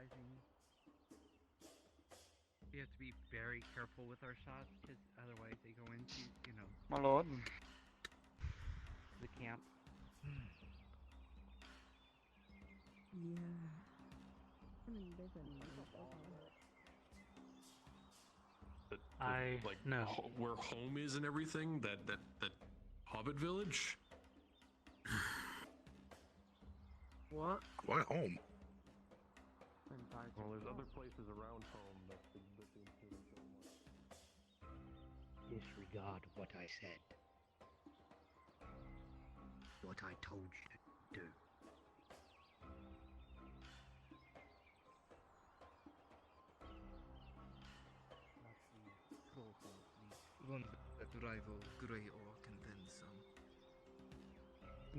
mobilizing. We have to be very careful with our shots, because otherwise they go into, My lord. the camp. Yeah. No. Where home is and everything, that Hobbit village. What? Why home? Well, there's other places around home that seem to so much. Disregard what I said. What I told you to do. One that rival Grey Orc and then some.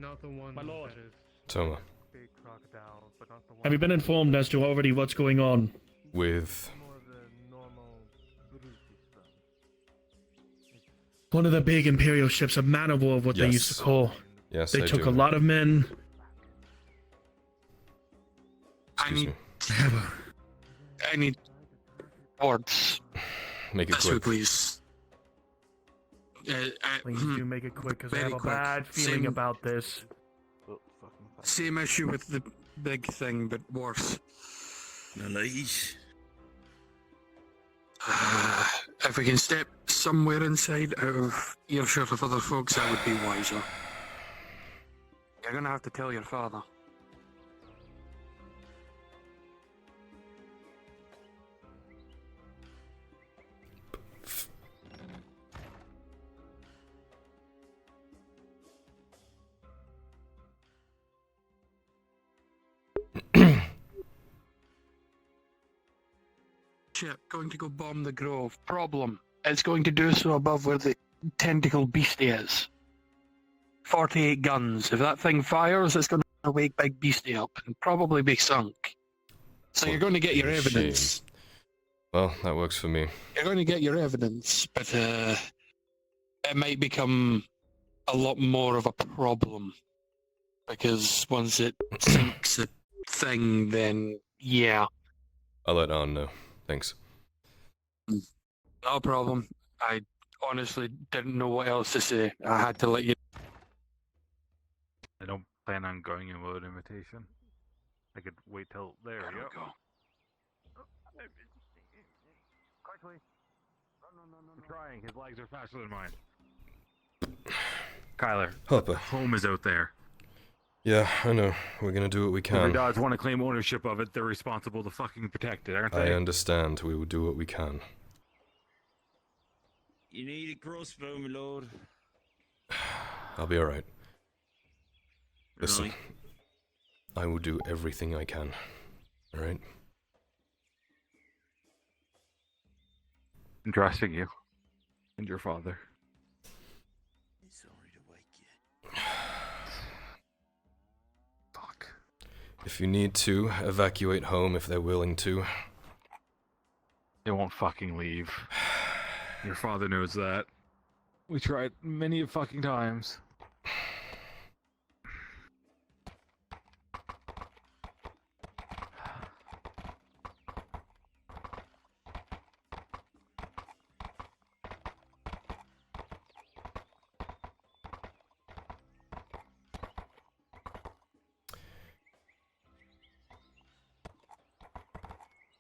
Not the one My lord. that is Toma. Big crocodile, but not the one. Have you been informed as to already what's going on? With More of the normal Brutus stuff. One of the big Imperial ships, a man of war, what they used to Yes. call. yes, They I took do. a lot of men. Excuse me. I need words. Make it This way, quick. please. Please do make it quick, because I Very have a quick. bad feeling Same- about this. Same issue with the big thing, but worse. Nice. If we can step somewhere inside out of earshot of other folks, that would be wiser. You're gonna have to tell your father. Ship going to go bomb the grove. Problem. It's going to do so above where the tentacle beast is. 48 guns. If that thing fires, it's going to wake Big Beastie up and probably be sunk. So you're going to get your What a evidence. Well, that works for me. You're going to get your evidence, but it might become a lot more of a problem. Because once it sinks the thing, then yeah. I'll let Arn know. Thanks. No problem. I honestly didn't know what else to say. I had to let you. I don't plan on going in without invitation. I could wait till there. There we Yep. go. Quickly. I'm trying. His legs are faster than mine. Kyler, Hopper. home is out there. Yeah, I know. We're gonna do what we If the can. gods want to claim ownership of it, they're responsible to fucking protect it, aren't I they? understand. We will do what we can. You need a crossbow, my lord. I'll be alright. Listen, Right. I will do everything I can. Alright? I'm trusting you. And your father. Sorry to wake you. Fuck. If you need to, evacuate home if they're willing to. They won't fucking leave. Your father knows that. We tried many fucking times.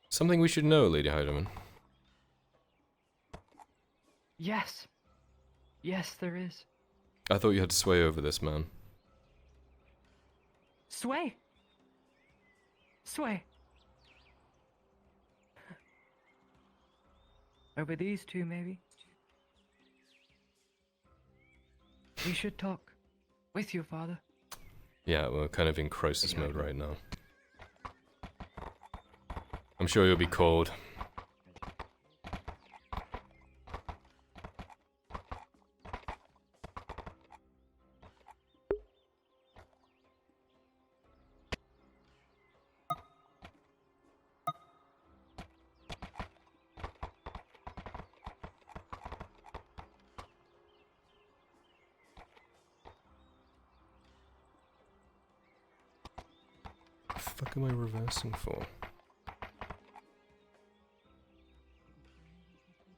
Something we should know, Lady Heidemann. Yes. Yes, there is. I thought you had sway over this man. Sway. Sway. Over these two, maybe. We should talk. With your father. Yeah, we're kind of in crisis mode right now. I'm sure you'll be called. What the fuck am I reversing for?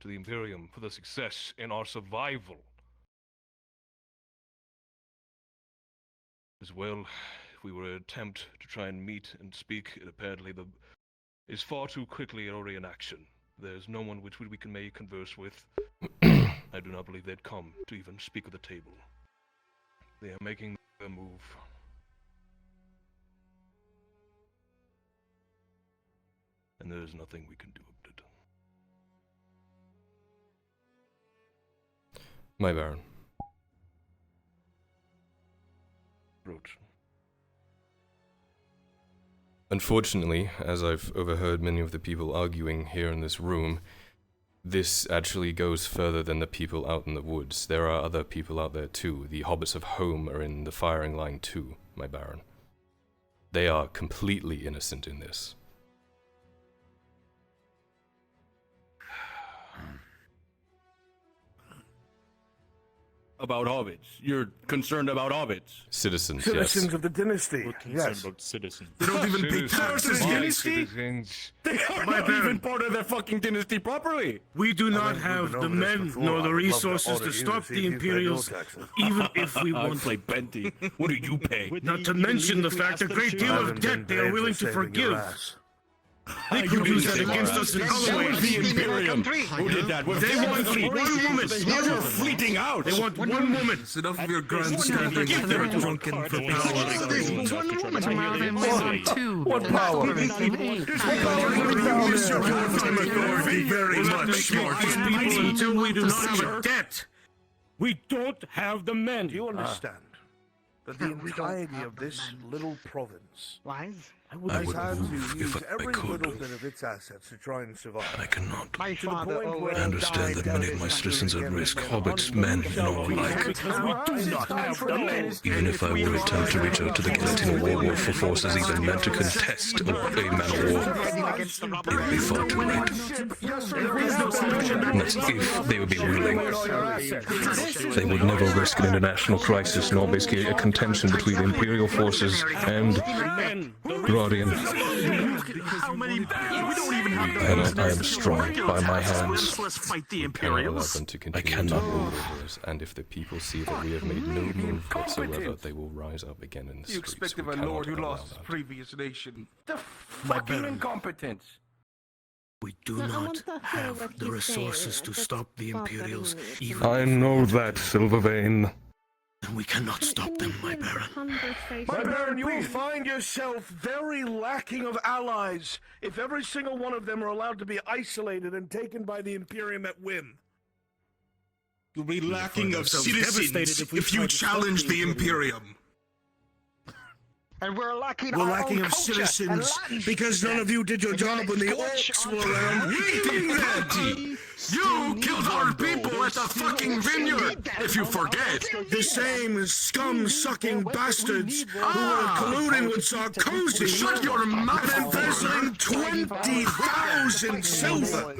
to the Imperium for the success in our survival. As well, if we were to attempt to try and meet and speak, it apparently is far too quickly already in action. There's no one which we may converse with. I do not believe they'd come to even speak at the table. They are making their move. And there is nothing we can do about it. My Baron. Roach. Unfortunately, as I've overheard many of the people arguing here in this room, this actually goes further than the people out in the woods. There are other people out there too. The hobbits of home are in the firing line too, my Baron. They are completely innocent in this. About hobbits. You're concerned about hobbits. Citizens, Citizens yes. of the dynasty. We're concerned Yes. about citizens. They don't even pay tax to the dynasty. Citizens. They are not even part of their fucking dynasty properly. We do not have the men nor the resources to stop the Imperials, even if we I want play to. Benty. What do you pay? Not to mention the fact a great deal of debt they are willing to forgive. They could use that against us in other ways. The Imperium. Who did that? They want one woman. You're fleeting out. They want one woman. It's enough of your grandstanding. Give them They're drunken for power. What power? Very much smartest people until we do not have a debt. We don't have the men. Do you understand that the entirety of this little province I would has had move to use if I every could. little bit of its assets to try and survive? I cannot. To the point where I understand that many of my citizens are at risk, hobbits, men, and all alike. We do not have the men. Even if I were to attempt to reach out to the Galactic war for forces even meant to contest a man of war, it would be far too late. That's if they would be willing. They would never risk an international crisis, nor basically a contention between the Imperial forces and Gradia. I am strong by my hands. We cannot allow them to continue to rule over us, and if the people see that we have made no move whatsoever, they will rise up again in the You streets. expect of We a cannot lord who allow lost his that. previous nation. The fucking incompetence. We do not have the resources to stop the Imperials, even I know that, Silvervein. and we cannot stop them, my Baron. My Baron, you will find yourself very lacking of allies if every single one of them are allowed to be isolated and taken by the Imperium at whim. You'll be lacking of devastated citizens if you challenge the Imperium. And we're lacking of citizens because none of you did your job when the orcs were around. Waiting there! You killed our people at the fucking vineyard, if you forget. The same scum-sucking bastards who were colluding with Sarkozy. Shut your mouth! And embezzling 20,000 silver.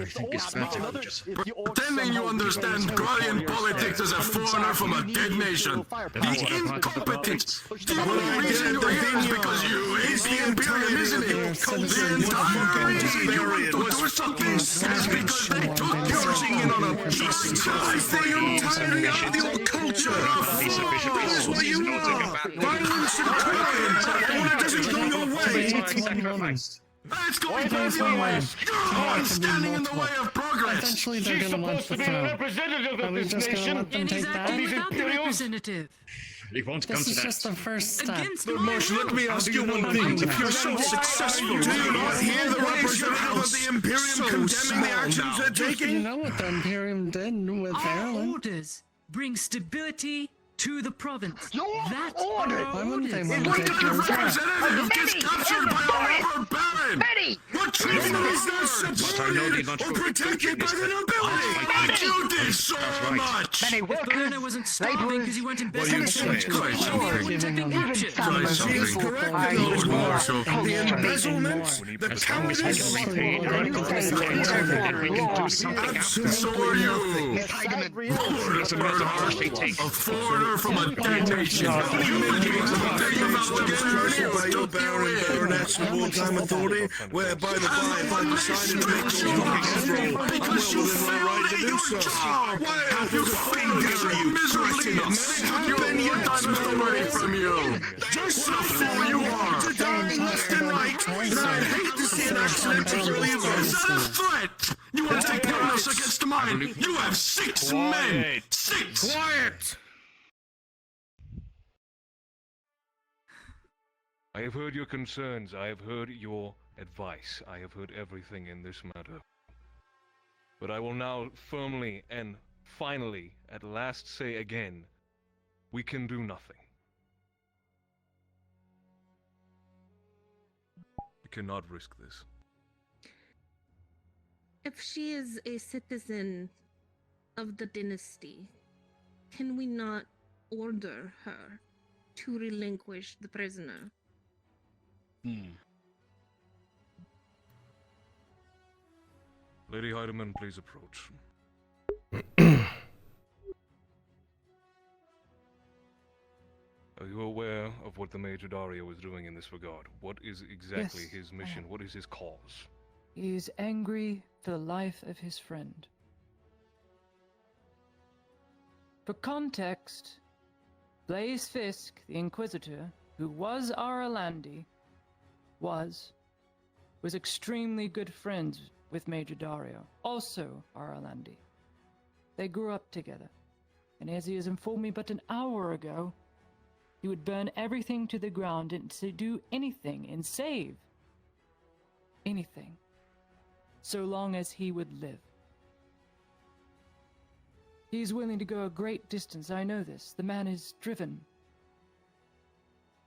Pretending you understand Gradian politics as a foreigner from a dead nation. The incompetence. The only reason you're here is because you hate the Imperium, isn't it? The entire reason you want to do something is because they took your singing on a piece for the entirety of your culture. That's what you are. Violence and crime. When it doesn't go your way. It's going to be your way. You're the one standing in the way of progress. Eventually they're going to want the throne. Are we just going to let them take that? This is just the first step. Marsh, let me ask you one thing. If you're so successful, do you not hear the representative of the Imperium condemning the actions they're taking? You know what the Imperium did with Ireland? Orders bring stability to the province. That Why wouldn't they want to What take kind of yours back? representative gets captured by a rubber baron? What treatment is not supported or protected by the nobility? But you did so much! If Berna wasn't starving because he went in What do you business, say? he wouldn't have been captured. She is correct, Lord Marshal. The embezzlement, the cowardice. So are you. Lord of foreign her from a dead nation. How many men do you have to by your Baron and Baroness of wartime authority, whereby the by if I decided to make those fucking roll, because you failed at your job! Why have you failed miserably? You've been yet from you! Just a fool you are! To die left and right, and I'd hate to see an accident to really advance. Is that a threat? You want to take partners against mine? You have 6 men! 6! Quiet! I have heard your concerns, I have heard your advice, I have heard everything in this matter. But I will now firmly and finally, at last say again, we can do nothing. We cannot risk this. If she is a citizen of the dynasty, can we not order her to relinquish the prisoner? Lady Heidemann, please approach. Are you aware of what the Major Dario is doing in this regard? What is exactly Yes, his I mission? am. What is his cause? He is angry for the life of his friend. For context, Blaze Fisk, the Inquisitor, who was Aralandi, was extremely good friends with Major Dario, also Aralandi. They grew up together, and as he has informed me but an hour ago, he would burn everything to the ground and to do anything and save anything, so long as he would live. He is willing to go a great distance, I know this. The man is driven,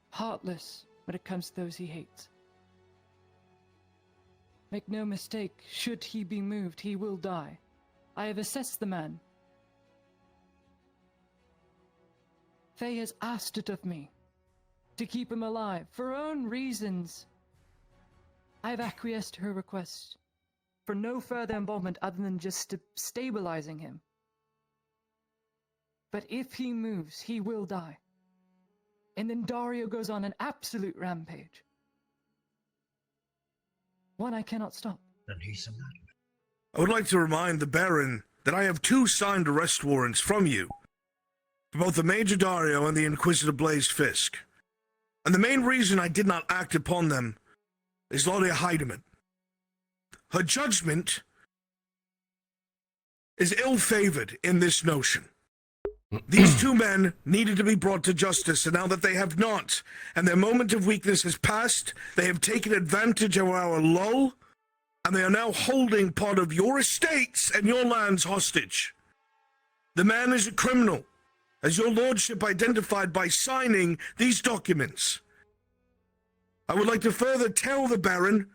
heartless when it comes to those he hates. Make no mistake, should he be moved, he will die. I have assessed the man. Faye has asked it of me, to keep him alive, for her own reasons. I have acquiesced to her request, for no further involvement other than just stabilizing him. But if he moves, he will die. And then Dario goes on an absolute rampage. One I cannot stop. Then he's a madman. I would like to remind the Baron that I have 2 signed arrest warrants from you, for both the Major Dario and the Inquisitor Blaze Fisk. And the main reason I did not act upon them is Lady Heidemann. Her judgment is ill-favored in this notion. These 2 men needed to be brought to justice, and now that they have not, and their moment of weakness has passed, they have taken advantage of our lull, and they are now holding part of your estates and your lands hostage. The man is a criminal, as your lordship identified by signing these documents. I would like to further tell the Baron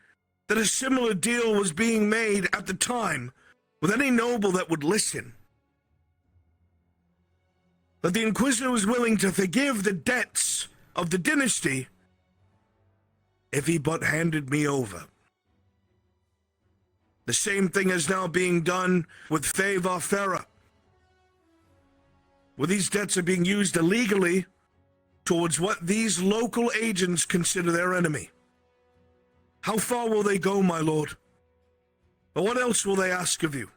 that a similar deal was being made at the time with any noble that would listen. That the Inquisitor was willing to forgive the debts of the dynasty if he but handed me over. The same thing is now being done with Faye Varfera, where these debts are being used illegally towards what these local agents consider their enemy. How far will they go, my lord? Or what else will they ask of you?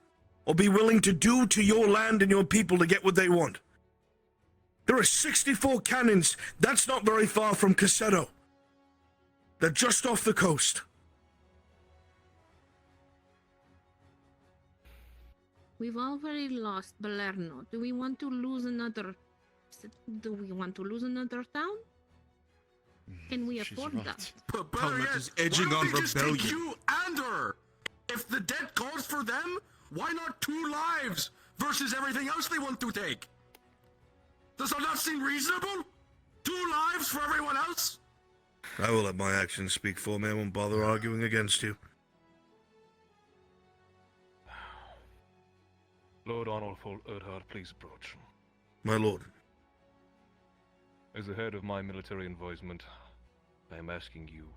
Or be willing to do to your land and your people to get what they want? There are 64 cannons. That's not very far from Caseto. They're just off the coast. We've already lost Balerno. Do we want to lose another? Do we want to lose another town? Can we afford that? But better yet, is edging why on don't we just take rebellion. you and her? If the debt calls for them, why not 2 lives versus everything else they want to take? Does that not seem reasonable? 2 lives for everyone else? I will let my actions speak for me. I won't bother arguing against you. Lord Arnulf Erdhard, please approach. My lord. As the head of my military advisement, I am asking you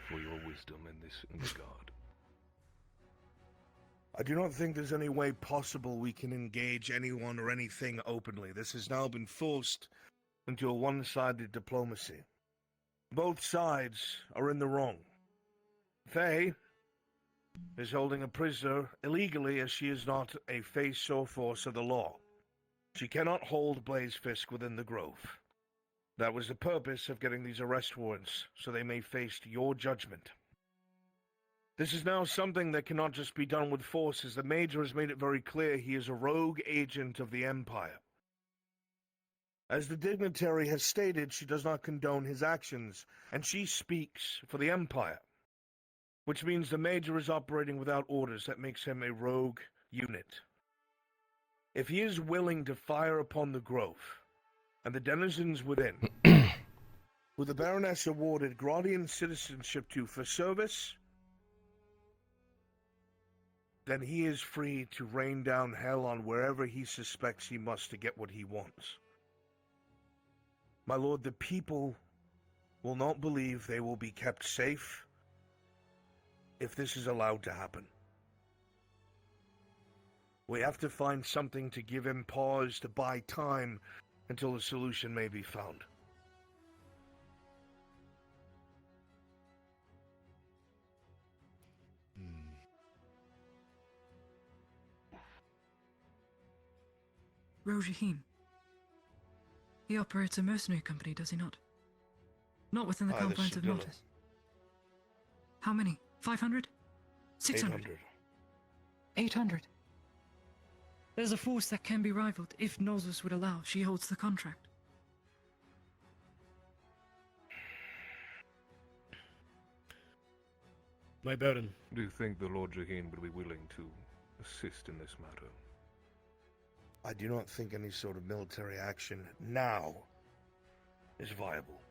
for your wisdom in this regard. I do not think there's any way possible we can engage anyone or anything openly. This has now been forced into a one-sided diplomacy. Both sides are in the wrong. Faye is holding a prisoner illegally as she is not a face or force of the law. She cannot hold Blaze Fisk within the Grove. That was the purpose of getting these arrest warrants, so they may face your judgment. This is now something that cannot just be done with force, as the Major has made it very clear he is a rogue agent of the Empire. As the dignitary has stated, she does not condone his actions, and she speaks for the Empire. Which means the Major is operating without orders. That makes him a rogue unit. If he is willing to fire upon the Grove, and the denizens within, who the Baroness awarded Gradian citizenship to for service, then he is free to rain down hell on wherever he suspects he must to get what he wants. My lord, the people will not believe they will be kept safe if this is allowed to happen. We have to find something to give him pause to buy time until a solution may be found. Rojahim. He operates a mercenary company, does he not? Not within the confines of Nautis. How many? 500? 600? 800. There's a force that can be rivaled if Nautis would allow. She holds the contract. My Baron. Do you think the Lord Jaheen would be willing to assist in this matter? I do not think any sort of military action now is viable.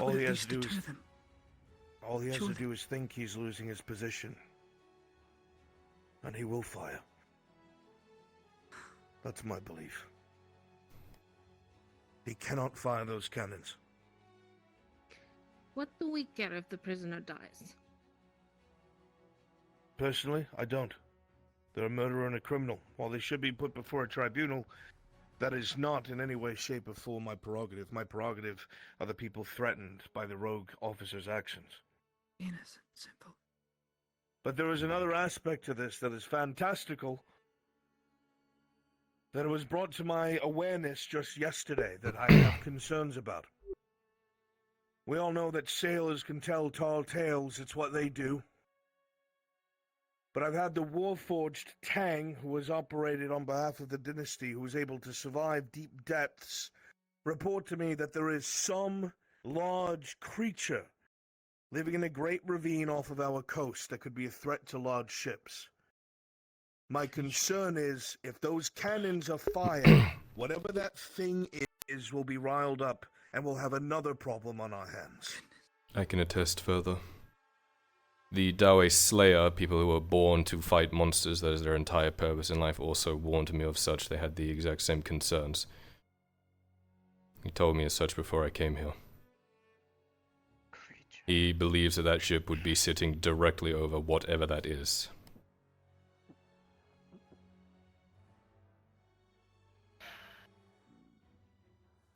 All he has to do is think he's losing his position. And he will fire. That's my belief. He cannot fire those cannons. What do we care if the prisoner dies? Personally, I don't. They're a murderer and a criminal. While they should be put before a tribunal, that is not in any way, shape, or form my prerogative. My prerogative are the people threatened by the rogue officer's actions. Innocent, simple. But there is another aspect to this that is fantastical, that was brought to my awareness just yesterday that I have concerns about. We all know that sailors can tell tall tales. It's what they do. But I've had the Warforged Tang, who has operated on behalf of the dynasty, who was able to survive deep depths, report to me that there is some large creature living in a great ravine off of our coast that could be a threat to large ships. My concern is, if those cannons are fired, whatever that thing is will be riled up, and we'll have another problem on our hands. I can attest further. The Dawei Slayer, people who were born to fight monsters, that is their entire purpose in life, also warned me of such. They had the exact same concerns. He told me as such before I came here. He believes that that ship would be sitting directly over whatever that is.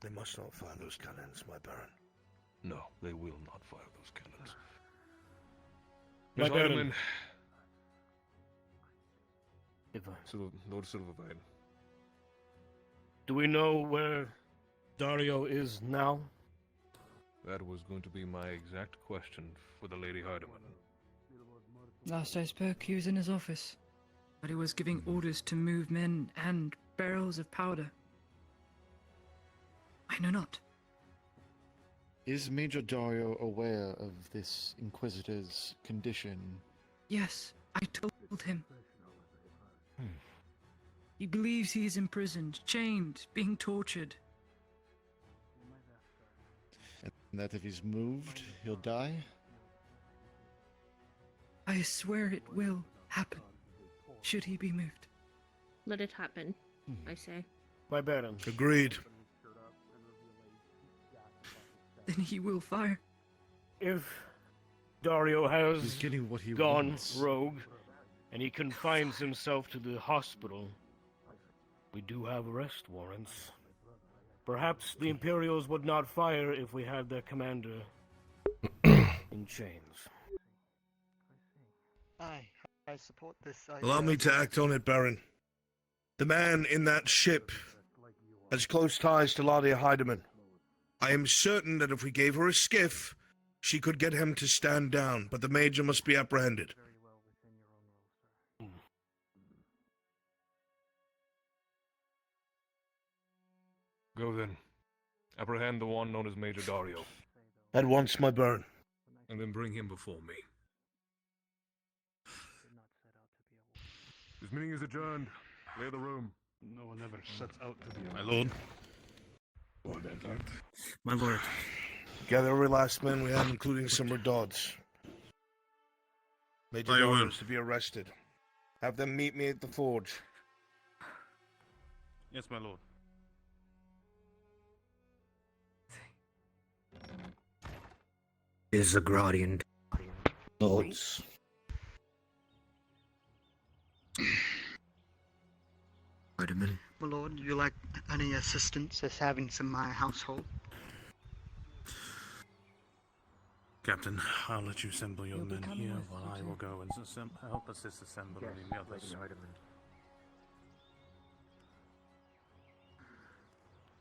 They must not fire those cannons, my Baron. No, they will not fire those cannons. My Baron. Lord Silvervein. Do we know where Dario is now? That was going to be my exact question for the Lady Hardiman. Last I spoke, he was in his office. But he was giving orders to move men and barrels of powder. I know not. Is Major Dario aware of this Inquisitor's condition? Yes, I told him. He believes he is imprisoned, chained, being tortured. And that if he's moved, he'll die? I swear it will happen, should he be moved. Let it happen, I say. My Baron. Agreed. Then he will fire. If Dario has He's getting what he gone wants. rogue, and he confines himself to the hospital, we do have arrest warrants. Perhaps the Imperials would not fire if we had their commander in chains. I support this idea. Allow me to act on it, Baron. The man in that ship has close ties to Gradia Heidemann. I am certain that if we gave her a skiff, she could get him to stand down, but the Major must be apprehended. Go then. Apprehend the one known as Major Dario. At once, my Baron. And then bring him before me. This meeting is adjourned. Clear the room. No one ever sets out to be My lord. My lord. Gather every last man we have, including some Redods. Major Dario is to be arrested. Have them meet me at the forge. Yes, my lord. Is the Gradian Lords. Heidemann? My lord, would you like any assistance as having in my household? Captain, I'll let you assemble your men here while I will go and help us disassemble the others.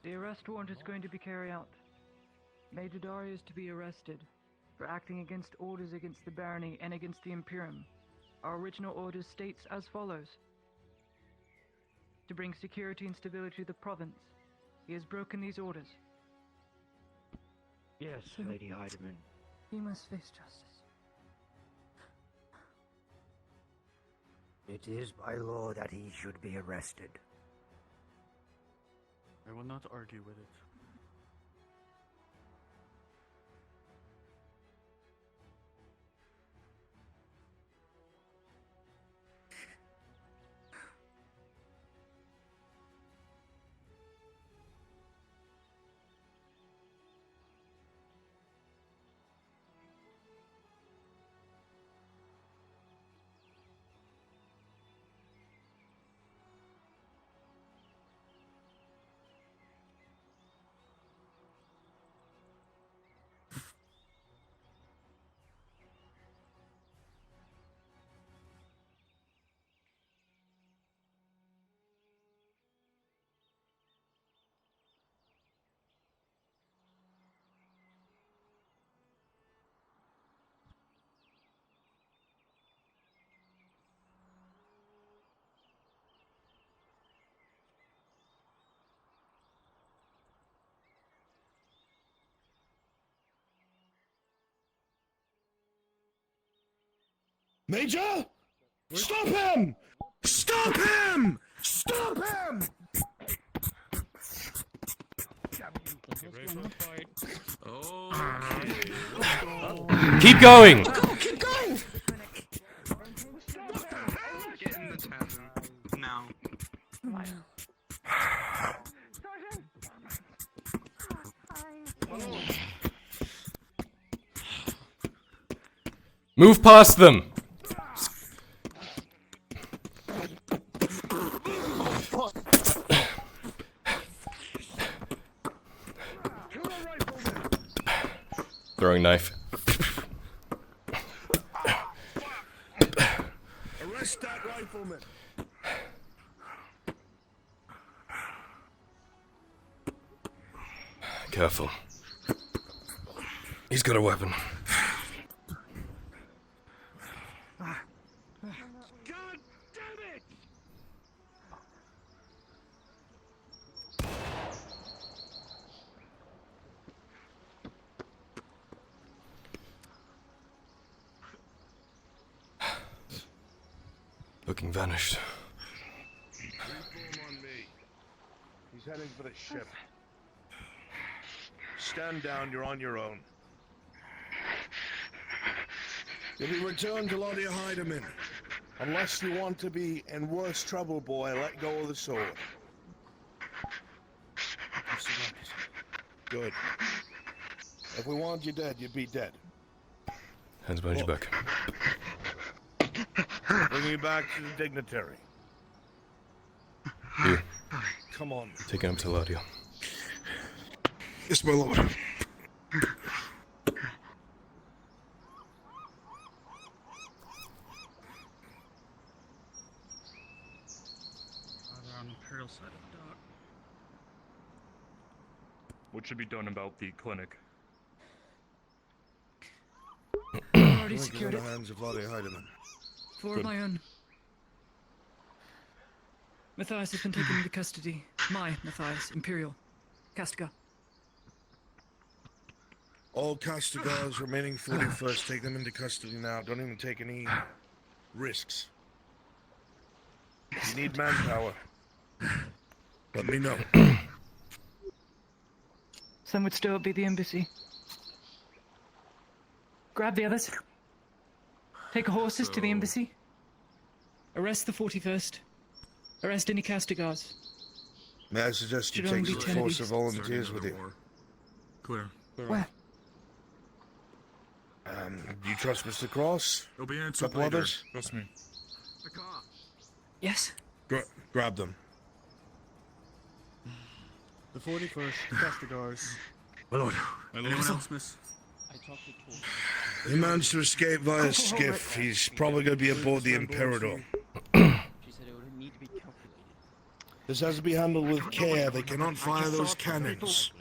The arrest warrant is going to be carried out. Major Dario is to be arrested for acting against orders against the barony and against the Imperium. Our original orders states as follows: to bring security and stability to the province. He has broken these orders. Yes, Lady Heidemann. He must face justice. It is by law that he should be arrested. I will not argue with it. Major! Stop him! Stop him! Stop him! Keep going! Keep going! Get in the tavern now. Move past them! Throwing knife. Arrest that rifleman! Careful. He's got a weapon. God damn it! Looking vanished. Reform on me. He's heading for the ship. Stand down, you're on your own. You'll be returned to Gradia Heidemann. Unless you want to be in worse trouble, boy, let go of the sword. Good. If we wanted you dead, you'd be dead. Hands behind your back. Bring me back to the dignitary. Here, Come on. take him to Ladia. Yes, my lord. On the Imperial side of the dock. What should be done about the clinic? Already secured in it. the hands of Lottie Heidemann. Four of my own. Matthias has been taken into custody. My Matthias, Imperial. Castigar. All Castigars remaining 41st, take them into custody now. Don't even take any risks. If you need manpower, let me know. Some would still be the embassy. Grab the others. Take horses to the embassy. Arrest the 41st. Arrest any Castigars. May I suggest you Should take only some be 10 of force you. of volunteers with you? Clear. Where? Do you trust Mr. Cross? It'll be answered Couple later. others? Trust me. Yes. Grab them. The 41st, Castigars. My lord. Anyone else, miss? He managed to escape via skiff. He's probably going to be aboard the Imperador. This has to be handled with care. They cannot fire those cannons.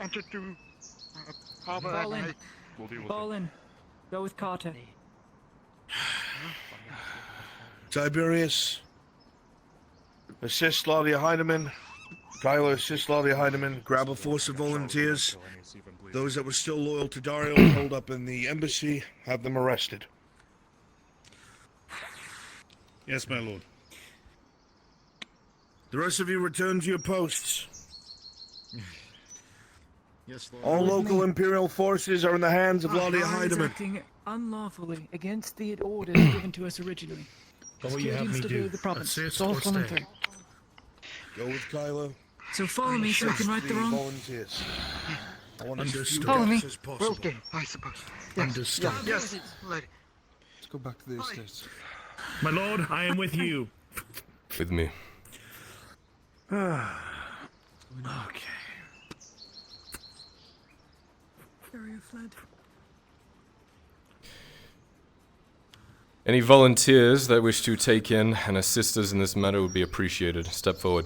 Fall in. Fall in. Go with Carter. Tiberius, assist Laudia Heidemann. Kylo, assist Laudia Heidemann. Grab a force of volunteers. Those that were still loyal to Dario hold up in the embassy. Have them arrested. Yes, my lord. The rest of you return to your posts. Yes, Lord. All local Imperial forces are in the hands of Laudia He's Heidemann. acting unlawfully Against the orders given to us originally. What will you have me do? The province. Assist All or following stay? through. Go with Kylo. So follow me so we can right the wrong. Volunteers. I want as few Understood. Follow me. deaths as possible. Okay, I suppose. Understood. Yes, lady. Let's go back to the estates. My lord, I am with you. With me. Okay. Dario fled. Any volunteers that wish to take in and assist us in this matter would be appreciated. Step forward.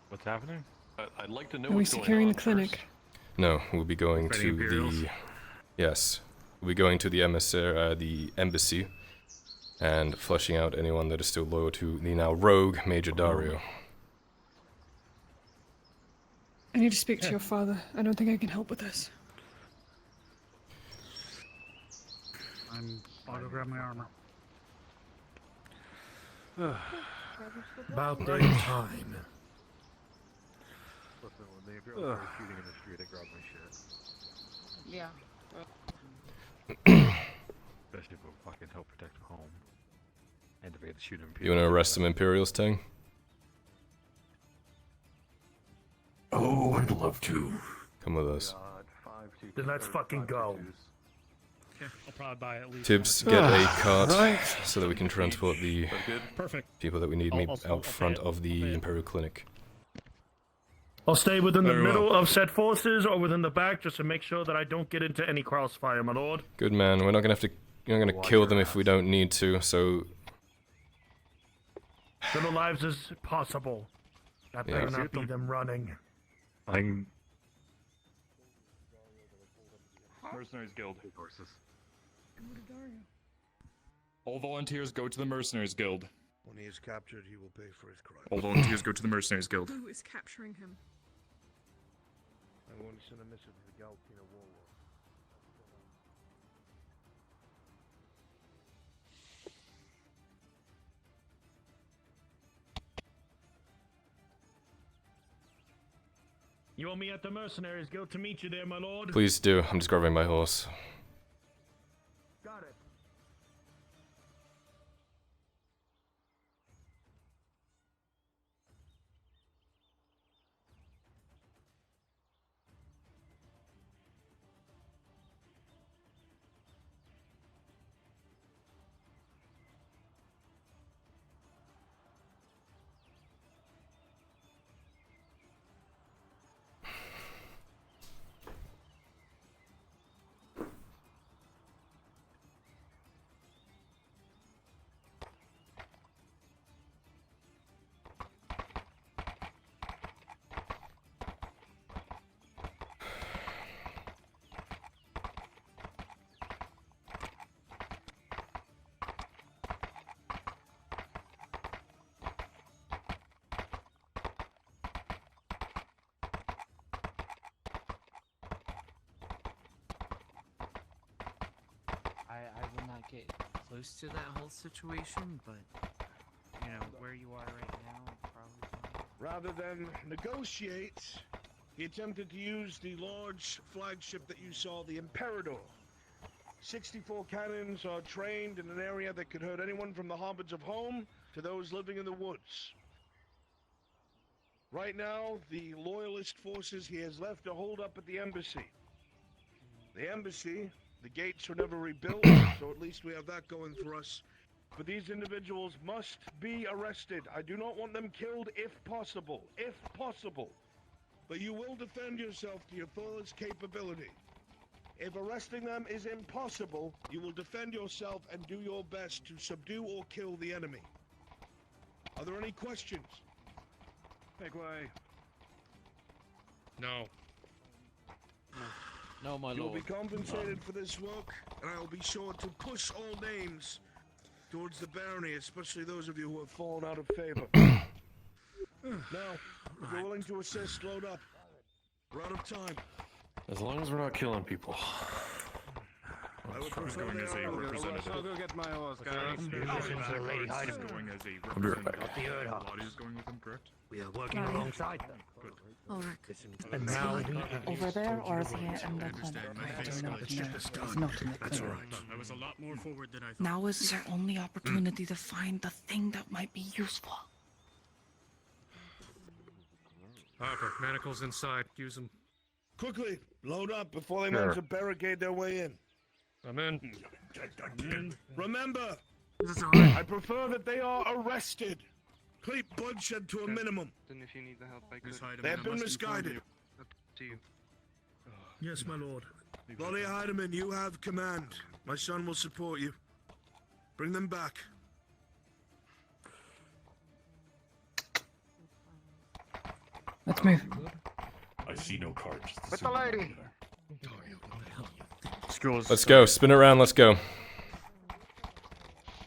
What's happening? I'd like to know Are we what's going securing on the clinic? No, we'll be going For the to Imperials? the... Yes. We'll be going to the the embassy and flushing out anyone that is still loyal to the now rogue Major Dario. I need to speak to your father. I don't think I can help with this. I'll go grab my armor. About damn time. Listen, when the Imperials were shooting in the street, I grabbed my shit. Yeah. Especially if it would fucking help protect home. And if we had to shoot an You want to arrest some Imperials, Tang? Oh, I'd love to. Come with us. Then let's fucking go. Okay, I'll probably buy at least. Tibbs, get a cart so that we can transport the Perfect. people that we need I'll out pay front it. of the Imperial Clinic. I'll stay within the Very well. middle of said forces or within the back just to make sure that I don't get into any crossfire, my lord. Good man. We're not gonna have to. You're not gonna kill them if we don't need to. So Little lives as possible. That Yeah. better not be them running. Mercenaries Guild. Horses. All volunteers go to the Mercenaries Guild. When he is captured, he will pay for his crime. All volunteers go to the Mercenaries Guild. Who is capturing him? I'm going to send a message to the Galtina Warlord. You want me at the Mercenaries Guild to meet you there, my lord? please do. I'm just grabbing my horse. Got it. close to that whole situation, but you know where you are right now, probably. Rather than negotiate, he attempted to use the large flagship that you saw, the Imperador. 64 cannons are trained in an area that could hurt anyone from the hobbits of home to those living in the woods. Right now, the loyalist forces he has left are holed up at the embassy. The embassy, the gates were never rebuilt, so at least we have that going for us. But these individuals must be arrested. I do not want them killed if possible. If possible. But you will defend yourself to your fullest capability. If arresting them is impossible, you will defend yourself and do your best to subdue or kill the enemy. Are there any questions? Make way. No. No, my You'll lord. be compensated for this work, and I will be sure to push all names towards the barony, especially those of you who have fallen out of favor. Now, if you're willing to assist, load up. We're out of time. As long as we're not killing people. I would Who's prefer going they as a are. representative? I'll go get my horse, guys. Lady Heidemann is going as a I'll be right back. representative. Lottie is going with him, correct? We are working alongside them. Good. Ulrich. And now Over there, or is he in the clinic? I I do not know. He's done. not in the That's clinic. all right. I was a lot more forward than I thought. Now is our only opportunity to find the thing that might be useful. Harper, manacles inside. Use them. Quickly, load up before they manage to barricade their way in. I'm in. Remember, I prefer that they are arrested. Keep bloodshed to a minimum. Then if you need the help, I could. They have been misguided. Up to you. Yes, my lord. Lottie Heidemann, you have command. My son will support you. Bring them back. Let's move. I see no cards. With the lady. Let's go. Spin it around. Let's go.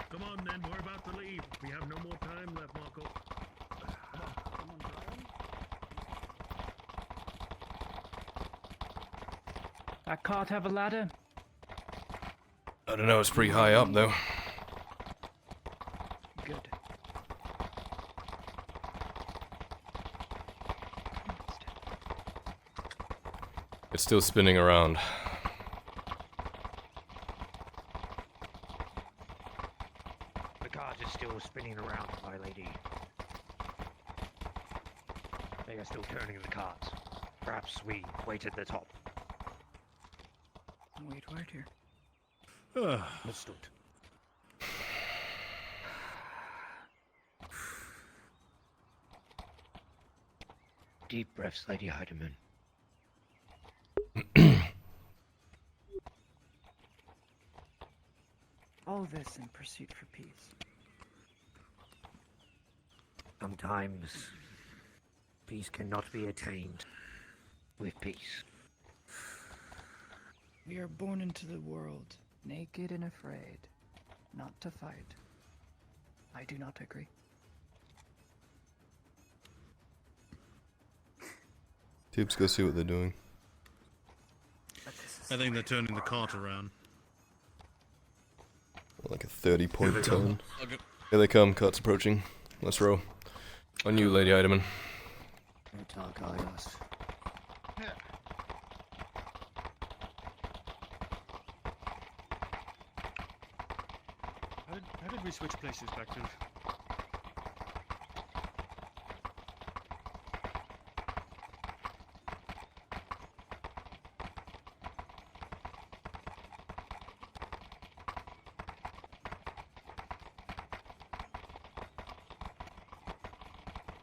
Come on, then. We're about to leave. We have no more time left, Marco. That cart have a ladder? I don't know. It's pretty high up, though. Good. It's still spinning around. The cart is still spinning around, my lady. They are still turning the cart. Perhaps we wait at the top. Wait right here. Let's do it. Deep breaths, Lady Heidemann. All this in pursuit for peace. Sometimes peace cannot be attained with peace. We are born into the world, naked and afraid, not to fight. I do not agree. Tubes, go see what they're doing. I think they're turning the cart around. Like a 30-point turn. Okay. Here they come. Cart's approaching. Let's roll. On you, Lady Heidemann. How did we switch places back to?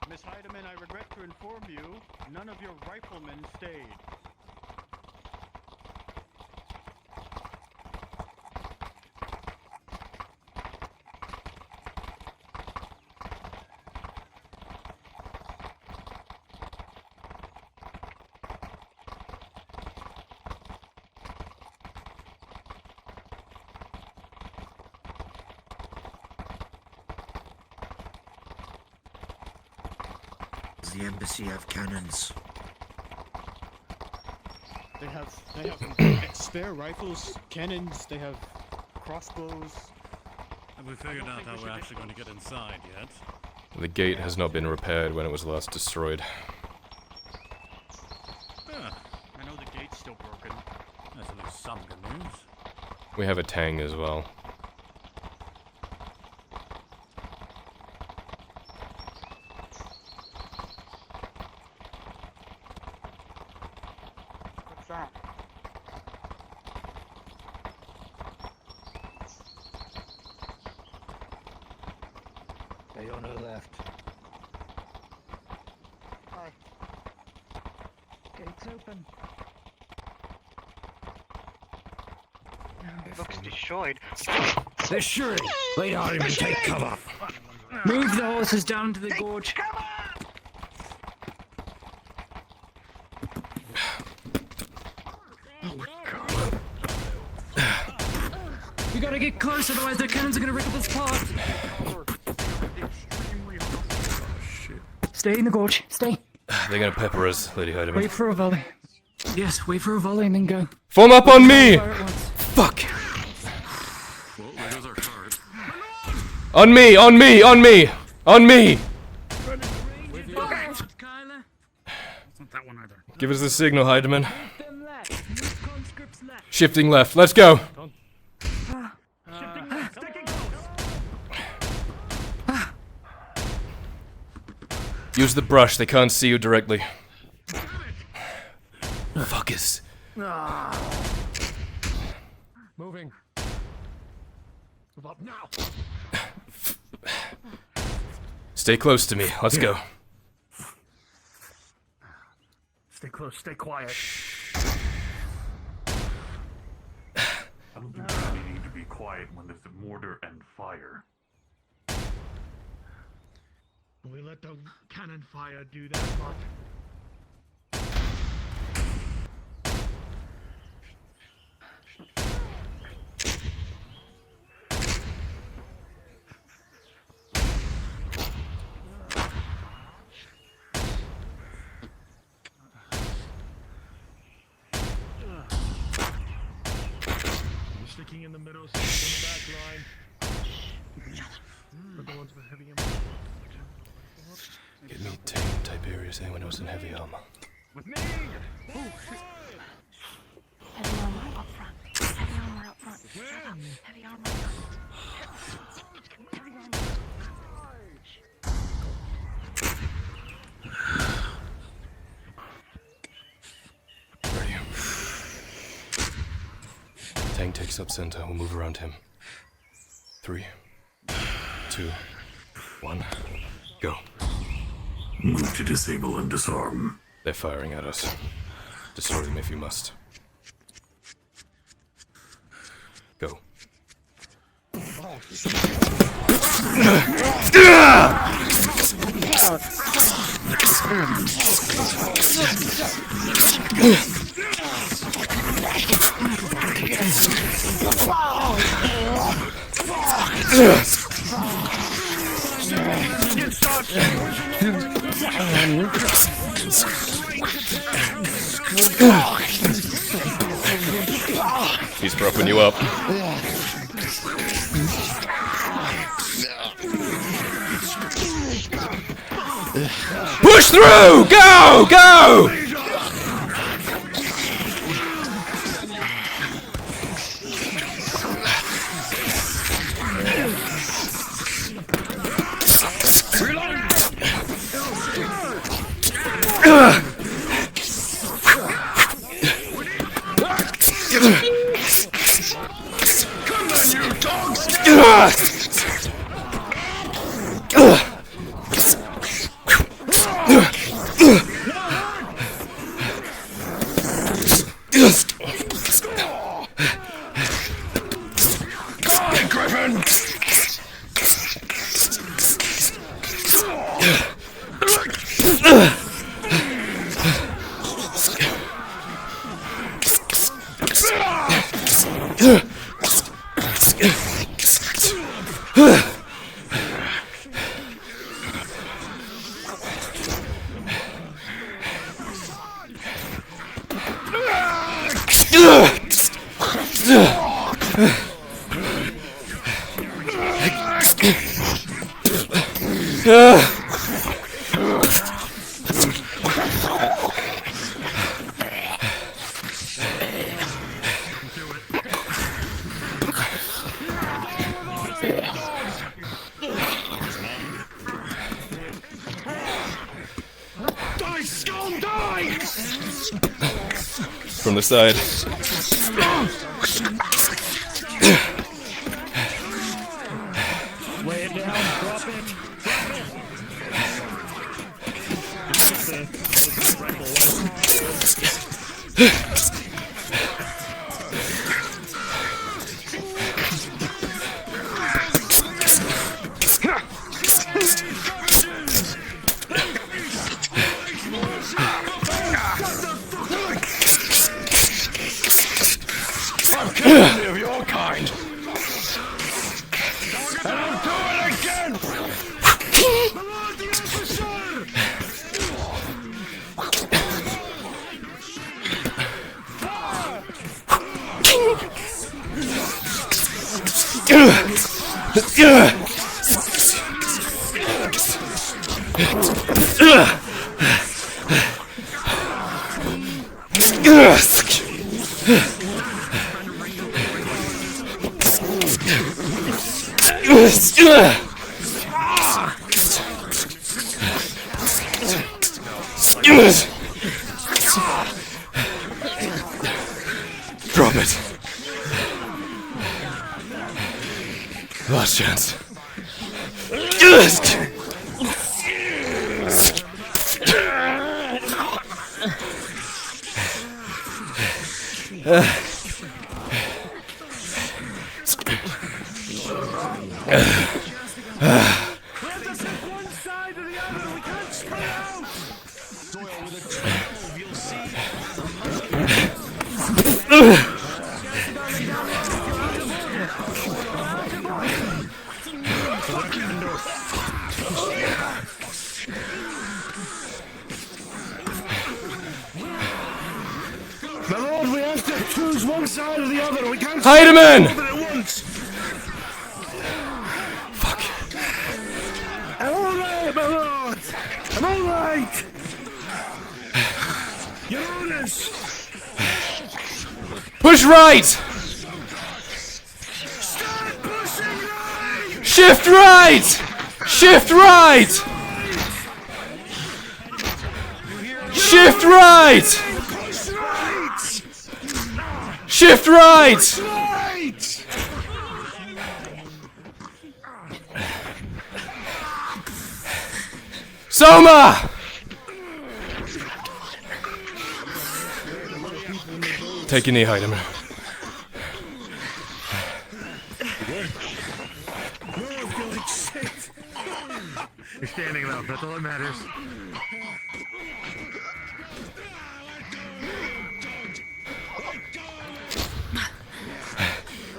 Miss Heidemann, I regret to inform you, none of your riflemen stayed. Does the embassy have cannons? They have spare rifles, cannons, they have crossbows. Have we figured out how we're actually going to get inside yet? The gate has not been repaired when it was last destroyed. I know the gate's still broken. That's at least some good news. We have a tang as well. What's that? Stay on the left. Hi. Gates open. It looks destroyed. They're shooting! Lady Hardiman, take cover! Move the horses down to the gorge. We gotta get close, otherwise their cannons are gonna rip us apart. Stay in the gorge. Stay. They're gonna pepper us, Lady Heidemann. Wait for a volley. Yes, wait for a volley and then go. Form up on me! Fuck! On me! On me! On me! On me! Give us the signal, Heidemann. Shifting left. Let's go! Use the brush. They can't see you directly. Fuckers. Moving. Move up now. Stay close to me. Let's go. Stay close. Stay quiet. I don't think we really need to be quiet when there's mortar and fire. We let the cannon fire do that much. Sticking in the middle, sticking in the back line. But the ones with heavy armor. Get me Tame Tiberius, anyone else in heavy armor? With me! Heavy armor up front. Heavy armor up front. Shut up. Heavy armor up front. Heavy armor. Ready. Tang takes up center. We'll move around him. 3, 2, 1, go. Move to disable and disarm. They're firing at us. Destroy them if you must. Go. He's propping you up. Push through! Go! Go! skull die! From the side. Lay it down, drop it. I've killed many of your kind. And I'll do it again! Drop it. Last chance. My lord, we have to choose one side or the other. We can't Hide him in! both at once. Fuck. I'm all right, my lord. I'm all right. Your orders. Push right! Start pushing right. Shift right! Shift right! Shift right! Shift right! Right. Soma! Take your knee, Heidemann. You're standing up, that's all that matters.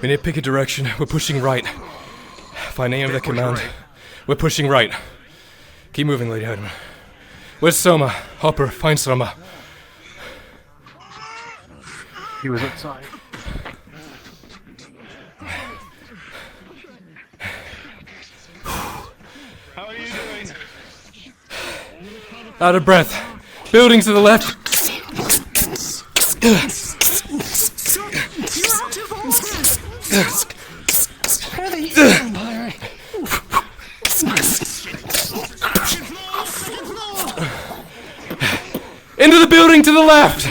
We need to pick a direction. We're pushing right. Find any of the command. Right. We're pushing right. Keep moving, Lady Heidemann. Where's Soma? Hopper, find Soma. He was outside. How are you doing? Out of breath. Buildings to the left. You're out of Into the building to the left.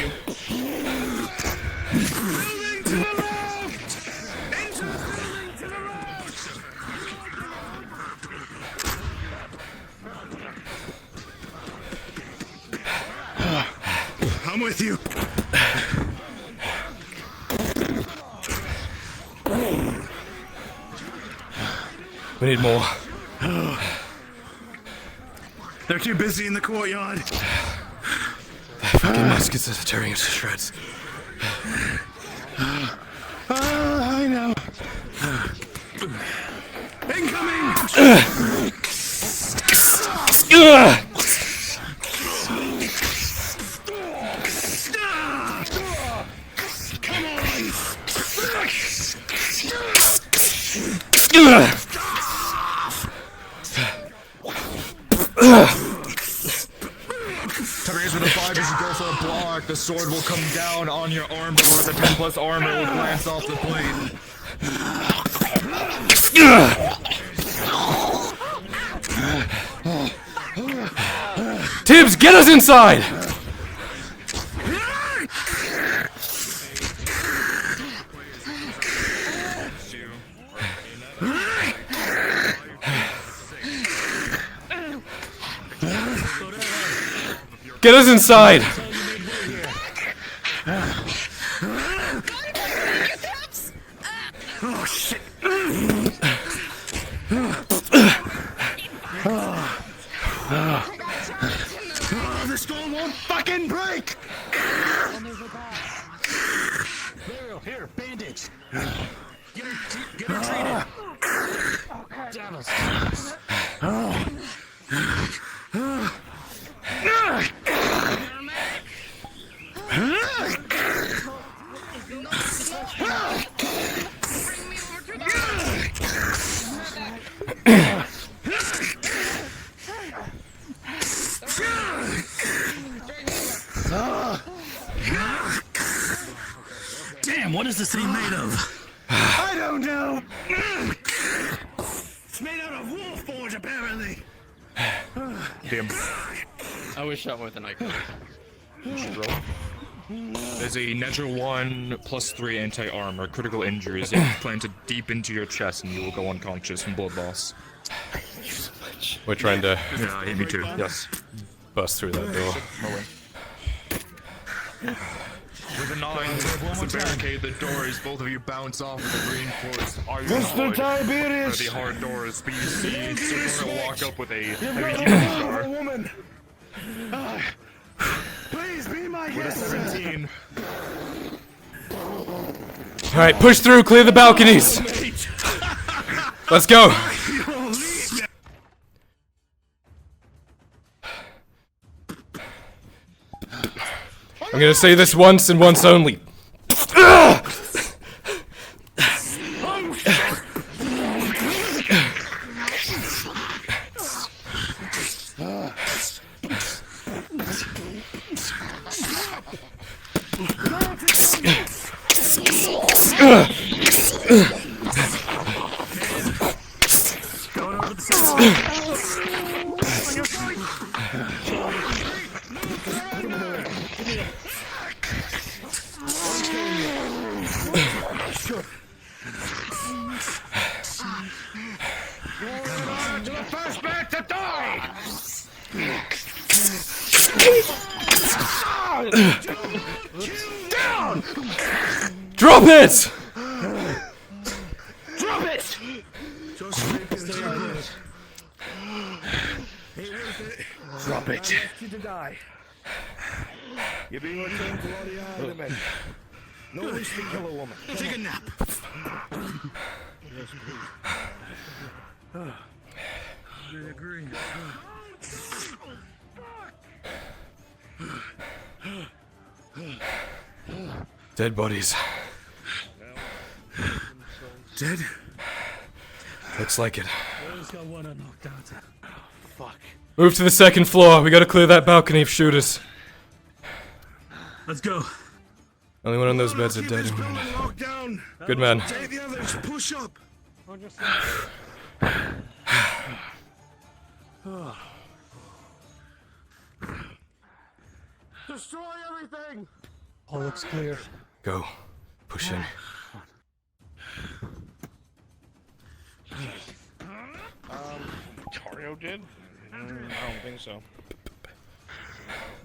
I'm with you. We need more. They're too busy in the courtyard. Fucking muskets are tearing us to shreds. I know. Incoming! Come Therese with a 5 as you go for a block, the sword will come down on your arm, but with a 10 plus armor it will glance off the blade. Gibbs, get us inside! Get us inside! Oh shit! This door won't fucking break! Here, bandage. Get her treated. Damn it. Damn, what is this thing made of? I don't know. It's made out of wolf forge, apparently. Damn. I wish that was an icon. There's a natural 1 +3 anti-armor. Critical injuries planted deep into your chest and you will go unconscious from blood loss. We're trying to... Yeah, hit me too. Yes. Bust through that door. With a 9, to barricade the doors, both of you bounce off with a reinforced iron Mr. Tiberius! the hard doors, but you see Sophia walk up with a You've heavy got duty a car. woman! Please be my With a guest! 17. Alright, push through, clear the balconies! Let's go! I'm gonna say this once and once only. Down! Drop it! Drop it! Drop it. You to die. You're being returned to Gradia Hardiman. No wish to kill a woman. Take a nap. I agree. Dead bodies. Dead? Looks like it. Got one knocked out. Fuck. Move to the second floor. We gotta clear that balcony of shooters. Let's go. Only one on those beds are dead. Good man. Take the others. Push up. Destroy everything. All looks clear. Go. Push in. Dario did? I don't think so.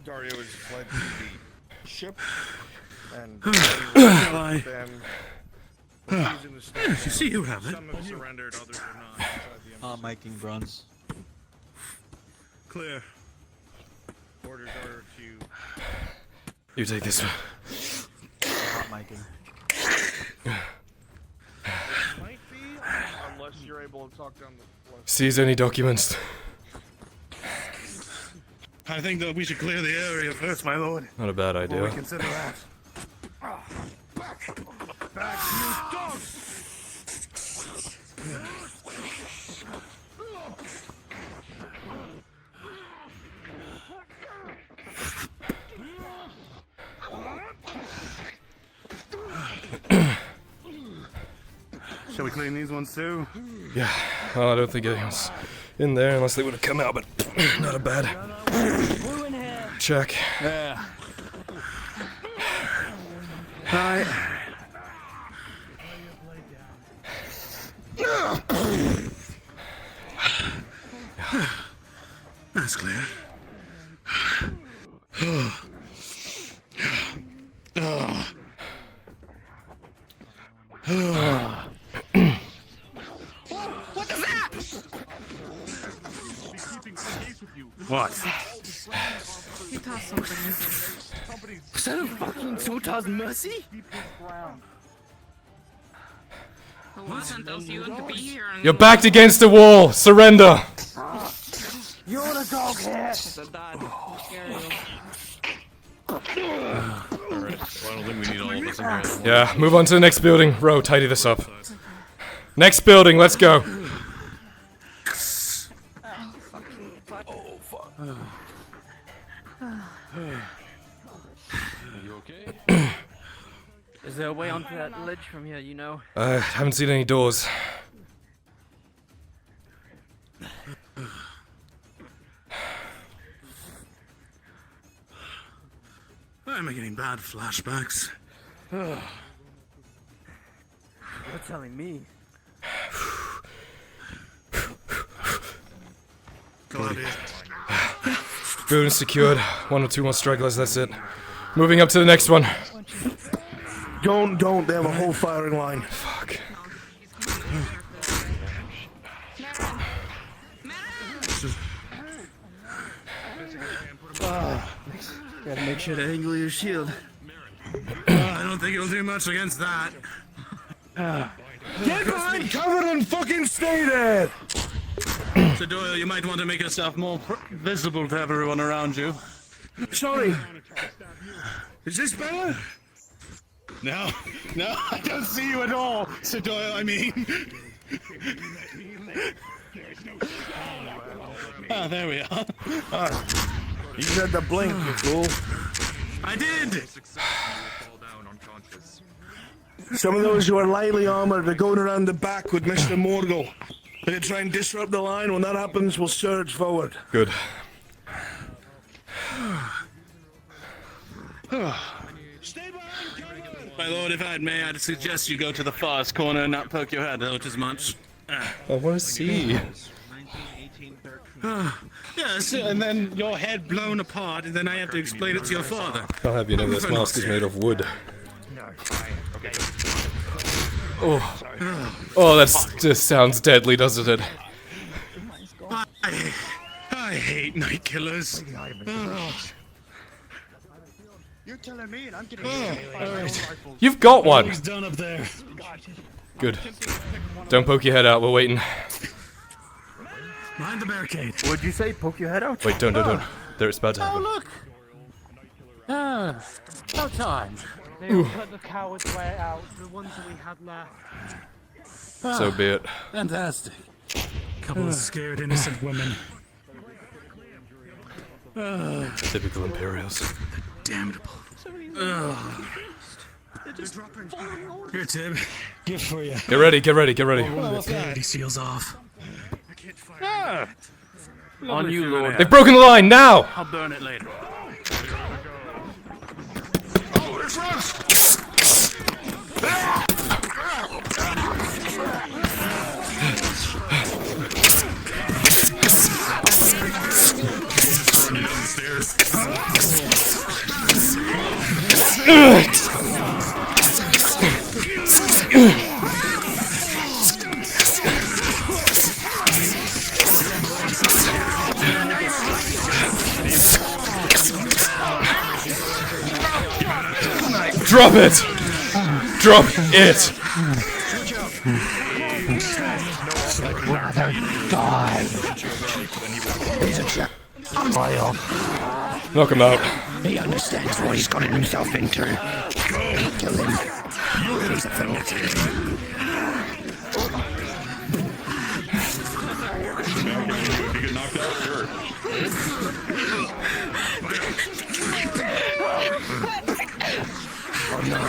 Dario was fled to the ship, and You see who have it. Some have surrendered, others are not. Making runs. Clear. Orders are to... You take this one. Making. Might be, unless you're able to talk down the floor. Seize any documents. I think that we should clear the area first, my lord. Not a bad Before we idea. consider that. Back, you dogs! Shall we clean these ones too? Yeah. Well, I don't think anyone's in there unless they would have come out, but not a bad. check. Yeah. Right. That's clear. What is that? What? He tossed something. Is that a fucking Sota's mercy? You're backed against the wall. Surrender. You're the dog here. Alright, well, I don't think we need all of us in here. Yeah, move on to the next building. Ro, tidy this up. Next building, let's go. Is there a way onto that ledge from here, you know? I haven't seen any doors. I'm getting bad flashbacks. You're telling me. Gradia. Building secured. 1 or 2 more stragglers, that's it. Moving up to the next one. Don't. They have a whole firing line. Fuck. Gotta make sure to angle your shield. I don't think it'll do much against that. Get behind cover and fucking stay there! So Doyle, you might want to make yourself more visible to everyone around you. Sorry. Is this better? No, I don't see you at all, Sir Doyle, I mean. Ah, there we are. You said the blink, you fool. I did! Some of those who are lightly armored are going around the back with Mr. Morgul. They're gonna try and disrupt the line. When that happens, we'll surge forward. Good. My lord, if I may, I'd suggest you go to the farthest corner and not poke your head out as much. I want to see. Yes, and then your head blown apart, and then I have to explain it to your father. I'll have you know this mask is made of wood. Oh, that just sounds deadly, doesn't it? I hate night killers. You're telling me, and I'm getting. You've got one. He's done up there. Good. Don't poke your head out. We're waiting. Behind the barricade. What'd you say? Poke your head out? Wait, don't. There's about to happen. look! Ah, no time. They will put the coward's way out, the ones that we had left. So be it. Fantastic. Couple of scared innocent women. Typical Imperials. Damnable. Here, Tib. Gift for you. Get ready. What's that? He seals off. On you, Lord. They've broken the line now. I'll burn it later. Drop it! Drop it! Knock him out. He understands what he's gotten himself into. Kill him. He's a fanatic. You get knocked out, sure. Oh no.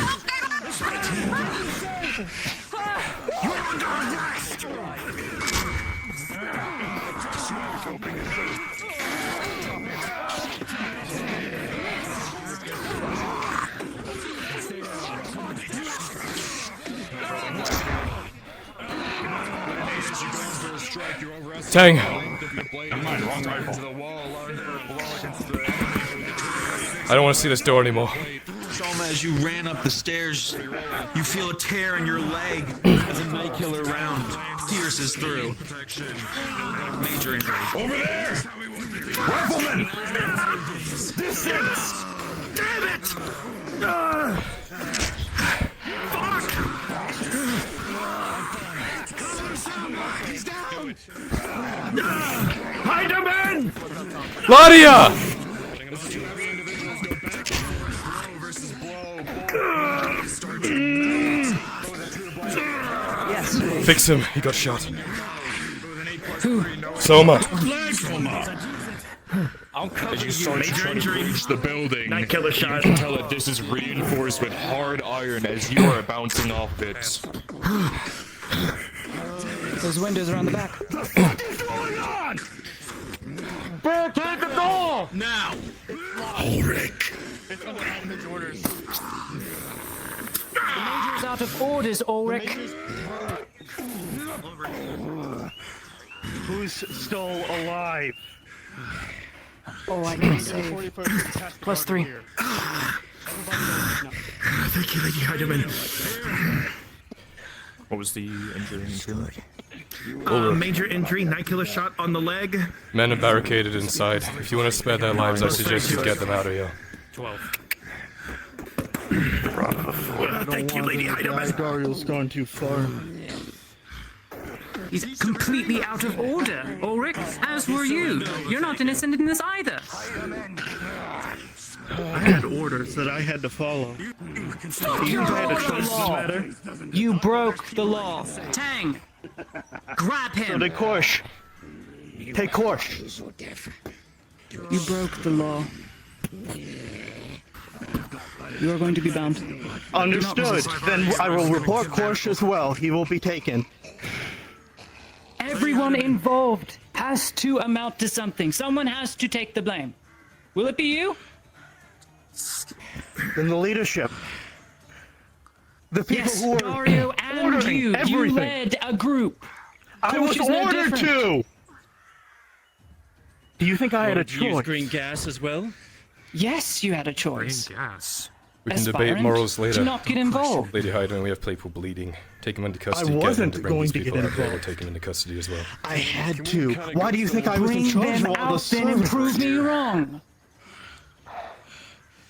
Tang. I don't want to see this door anymore. Soma, as you ran up the stairs, you feel a tear in your leg as a night killer round pierces through. Major injury. Over there! Rifleman! Distance! Damn it! Fuck! He's down! Heidemann! Gradia! Yes. Fix him. He got shot. Who? Soma. I'll cover as you start to try to reach the building, Night killer shot. you can tell that this is reinforced with hard iron as you are bouncing off it. Those windows are on the back. What's going on? Barricade the door! Now! Ulrich! The major's out of orders, Ulrich. Who's still alive? Oh, I can save. +3. Thank you, Lady Heidemann. What was the injury? Major injury, night killer shot on the leg. Men are barricaded inside. If you want to spare their lives, I suggest you get them out of here. 12. Thank you, Lady Heidemann. Dario's gone too far. He's completely out of order, Ulrich, as were you. You're not innocent in this either. I had orders that I had to follow. You had a choice in this matter. You broke the law. Tang! Grab So him! take course. Take course. You broke the law. You are going to be bound. Understood. Then I will report course as well. He will be taken. Everyone involved has to amount to something. Someone has to take the blame. Will it be you? Then the leadership. The people Yes, who are Dario and ordering you. everything. You led a group. I was Coach is no ordered different. to. Do you think I had a choice? green gas as well? Yes, you had a choice. Gas. We can debate Aspirant, morals later. do not get involved. Lady Heidemann, we have people bleeding. Take them into custody. I Get them wasn't to bring going these to get people out here. We'll involved. take them into custody as well. I had to. Why do you think I was in Bring charge them of all the out, then, and prove services? me wrong.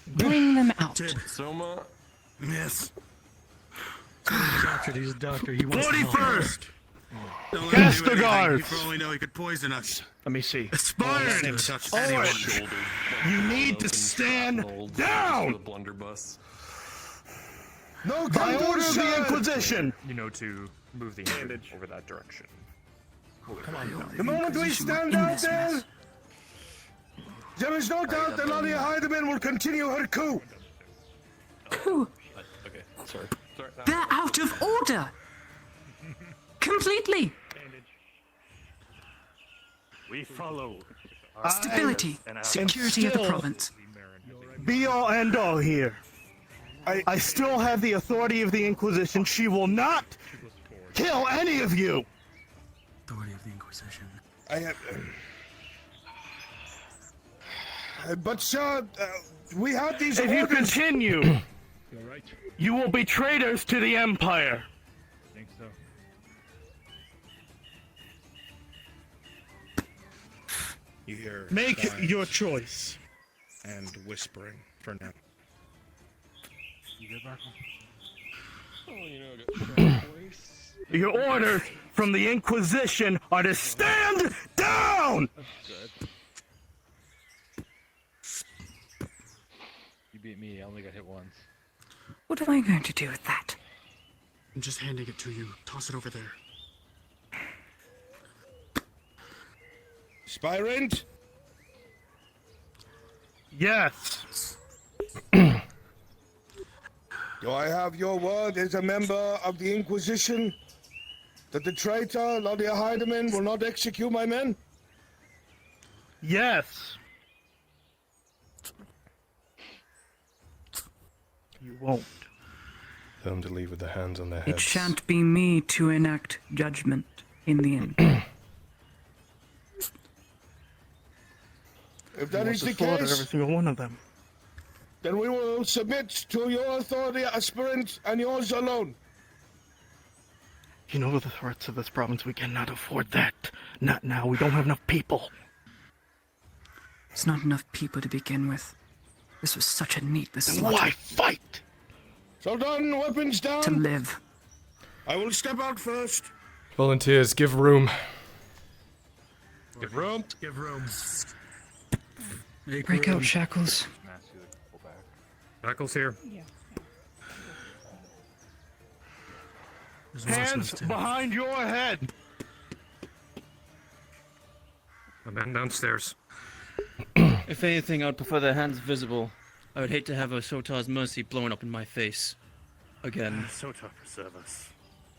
Bring them out. Soma? Yes. Doctor, he's a doctor. He wants 41st! Cast the guards! For all we know, he could poison us. Let me see. Aspirant! Ulrich, you need to stand down! Blunderbuss. No By order of the confusion! Inquisition! You know to move the hand over that direction. The moment we stand out there, there is no doubt that Lady Heidemann will continue her coup. Coup? Okay, sorry. They're out of order! Completely! We follow. Stability, security of the still- province. Be all end all here. I still have the authority of the Inquisition. She will not kill any of you! Authority of the Inquisition. I have. But, sir, we have these If you orders. continue, you will be traitors to the Empire. Think so. You hear Make sighs your choice. and whispering for now. Your orders from the Inquisition are to stand down! You beat me. I only got hit once. What am I going to do with that? I'm just handing it to you. Toss it over there. Spirant? Yes. Do I have your word as a member of the Inquisition that the traitor, Lady Heidemann, will not execute my men? Yes. You won't. Tell them to leave with their hands on their It heads. shan't be me to enact judgment in the end. If that is the Slaughter case, every single one of them. then we will submit to your authority, aspirant, and yours alone. You know the threats of this province. We cannot afford that. Not now. We don't have enough people. It's not enough people to begin with. This was such a needless Then slaughter. why fight? So done, weapons down. To live. I will step out first. Volunteers, give room. Give room. Give room. Break out, Shackles. Shackles here. Hands behind your head. A man downstairs. If anything, I'd prefer their hands visible. I would hate to have a Sotar's mercy blown up in my face. Again. Sotar preserve us.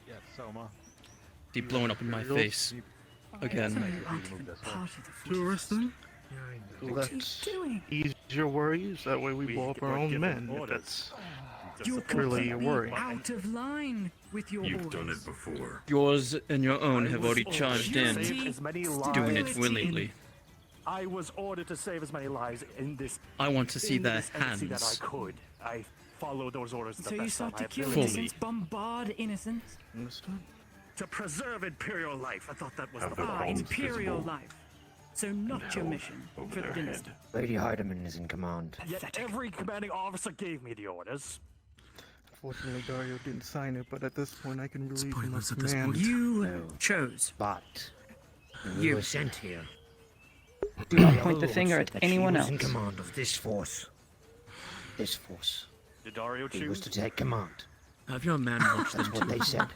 Yeah, Soma. Be blown up in my face. Again. To arrest them? Let's ease your worries. That way we blow up our own men. If that's You're really your worry. out of line with your You've orders. done it before. Yours and your own have already charged in, Save as many doing it lives. willingly. I was ordered to save as many lives in this. I want to see in their this embassy that I hands. could. I followed those orders to the So you best sought of my to kill ability. innocents, bombard innocents? Understood. To preserve Imperial life. I thought that was the Ah, point. Imperial life. So not your mission for the dynasty. Lady Heidemann is in command. Yet every commanding officer gave me the orders. Unfortunately, Dario didn't sign it, but at this point I can relieve him of command. You chose. But You. we were sent here. Do not by point our the lord finger said at that anyone she was in else. command of this force. This force. Did Dario He was choose? to take command. Have your man watch them That's what they said.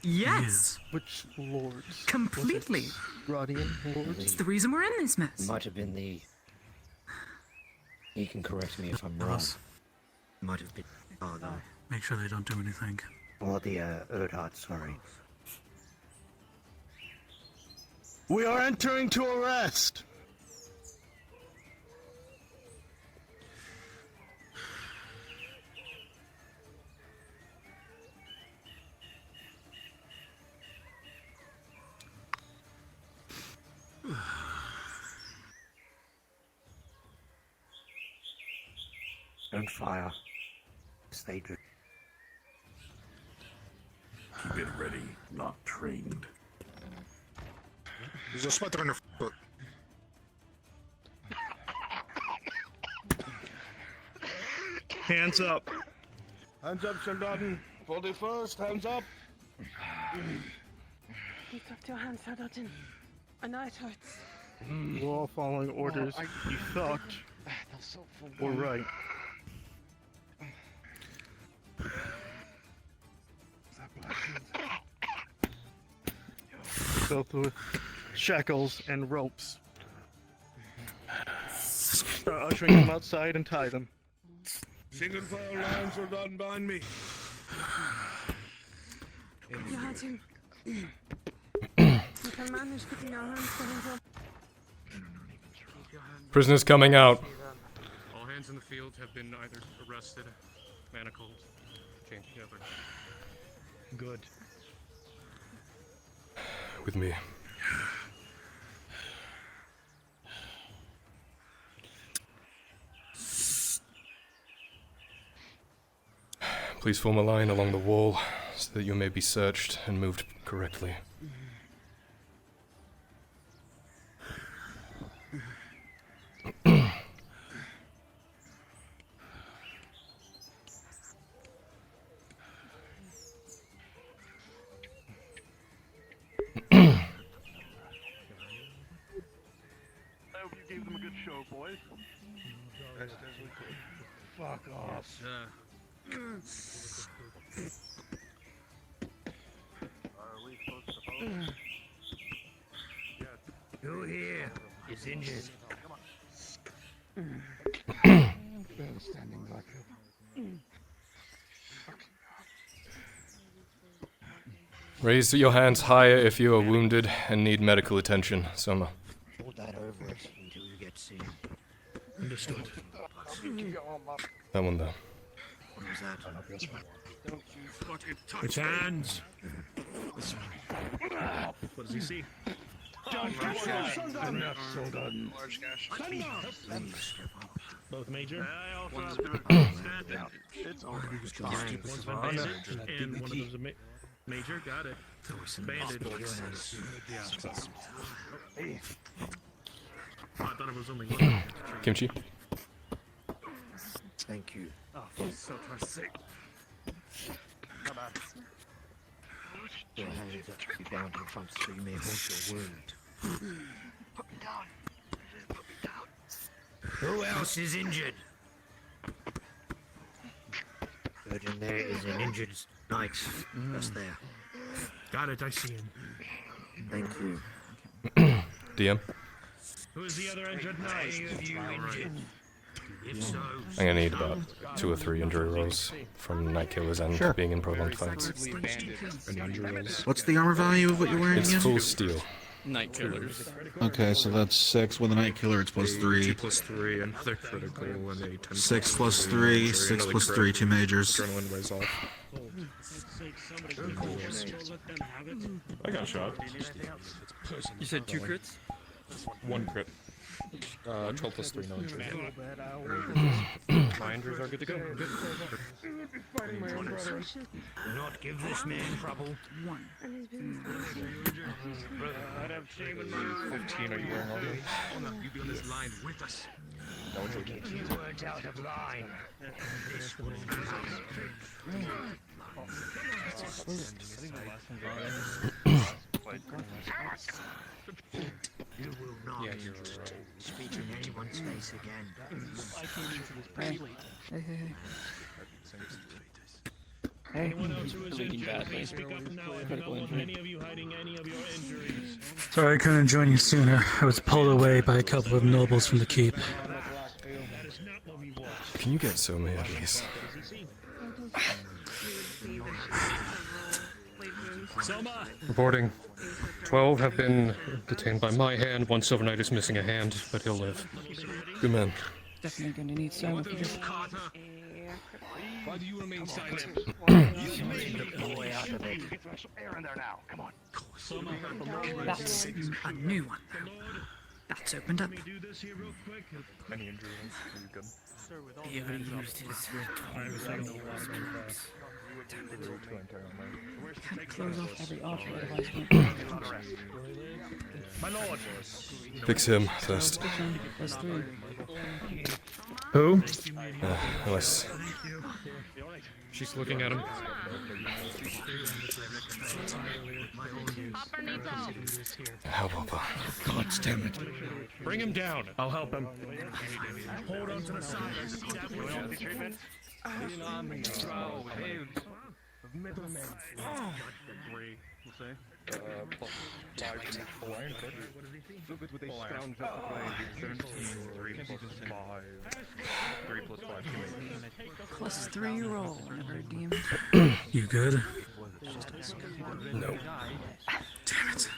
Yes. Which lords? Completely. Gradian lords? It's the reason we're in this mess. Might have been the. He can correct me if I'm wrong. Might have been. Oh no. Make sure they don't do anything. Or the Erdhard, sorry. We are entering to arrest. Don't fire. As they do. Keep it ready, not trained. There's a sweater on your foot. Hands up. Hands up, Soldaten. 41st, hands up. Lift up your hands, Soldaten. I know it hurts. We're all following orders. You thought we're right. Go through shackles and ropes. Start ushering them outside and tie them. Single file lines are done behind me. You had him. You can manage putting your hands to him. Prisoners coming out. All hands in the field have been either arrested, manacled, chained together. Good. With me. Please form a line along the wall so that you may be searched and moved correctly. I hope you gave them a good show, boys. As we could. Fuck off. Are we supposed to vote? Who here is injured? Standing like Raise your hands higher if you are wounded and need medical attention, Soma. Hold that over it until you get seen. Understood. That one there. What was that? Don't you fucking touch It's me. hands. What does he see? Both major. I also have to stand out. It's over. One's been bandaged, and one of them's a major. Got it. Bandaged. I thought it was only one. Kimchi. Thank you. Oh, so sick. How about your hands up to be bound in front so you may hold your wound. Put me down. Put me down. Who else is injured? Good, and there is an injured knight just there. Got it, I see him. Thank you. DM. Who is the other injured knight? If so, I'm gonna need about 2 or 3 injury rolls from night killers and being in prolonged fights. What's the armor value of what you're wearing It's again? full steel. Night killers. Okay, so that's 6 with a night killer. It's +3. 2 plus 3, another critical, and a 10. 6 plus 3, 6 plus 3, 2 majors. Adrenaline wears off. I got shot. You said 2 crits? 1 crit. 12 plus 3, no injury. My injuries are good to go. Good. Do not give this man trouble. 1. I'd have shame in my 15, are you wearing armor? You be on this line with us. No injury. If you weren't out of line, this would You will not speak in anyone's face again. Hey. Anyone else who is Bleeding injured, badly. please speak up now. I do Critical not want injury. any of you hiding any of your injuries. Sorry I couldn't join you sooner. I was pulled away by a couple of nobles from the keep. That is not what we want. Can you get so many of these? Soma! Reporting. 12 have been detained by my hand. 1 Silver Knight is missing a hand, but he'll live. Good man. Definitely gonna need some. Why do you remain silent? That's a new one. That's opened up. Any injuries? Good. He used his Can't close off every archer, otherwise My lord! Fix him first. +3. Who? Unless. She's looking at him. Help, Papa. God damn it. Bring him down. I'll help him. Hold on to the side. Treatment. Middlemen. 3, we'll say. +5 full iron, good. Lupus with a scrounge up the plane. 17, 3 plus 5. 3 plus 5, +3 roll whenever DM. You good? No. Damn it.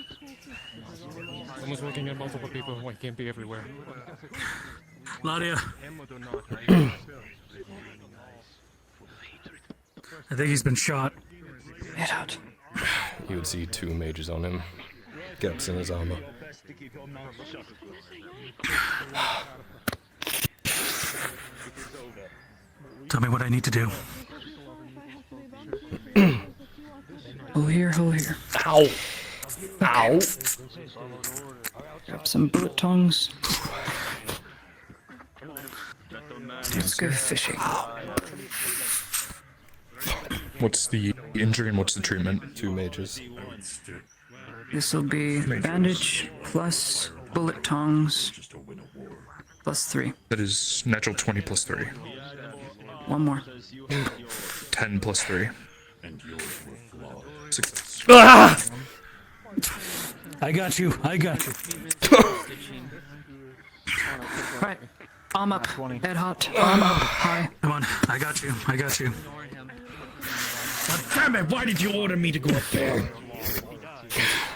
Someone's looking at multiple people. I can't be everywhere. Claudia. I think he's been shot. Get out. You would see 2 mages on him. Gaps in his armor. Tell me what I need to do. Hold here, hold here. Ow! Ow! Grab some bullet tongs. Let's go fishing. What's the injury and what's the treatment? 2 mages. This will be bandage plus bullet tongs +3. That is natural 20 plus 3. One more. 10 plus 3. 6. Ah! I got you. I got you. Right. Arm up. Head hot. Arm up. High. Come on. I got you. I got you. God damn it! Why did you order me to go up there?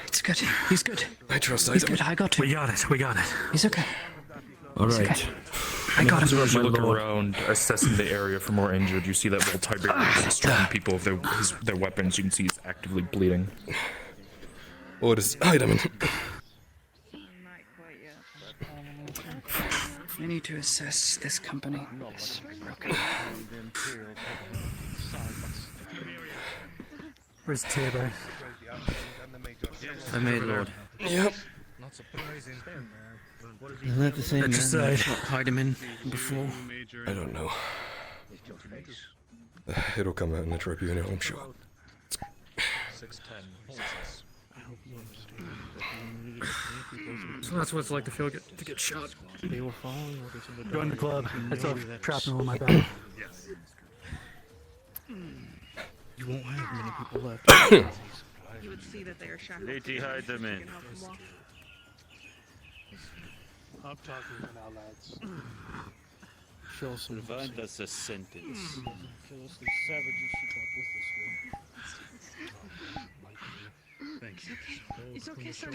It's good. He's good. I trust He's item. good. I got him. We got it. We got it. He's okay. All He's right. okay. I got him. As you look around, assessing the area for more injured, you see that while Tiberius is stripping people of their weapons, you can see he's actively bleeding. Orders item. I need to assess this company. It's broken. Where's Tabor? I made Lord. Yep. Not surprising. Isn't that the same man Exercise. that hide him in before? I don't know. It'll come out in the tribunal, I'm sure. 610. So that's what it's like to get shot. They were following orders of the Join the club. I still Maybe have that's- shrapnel in my back. Yes. You won't have many people left. You would see that they are shackled. Lady, hide them in. I'm talking now, lads. Show some Provide us a sentence. Kill us these savages she brought with us. Thank you. It's okay, sir.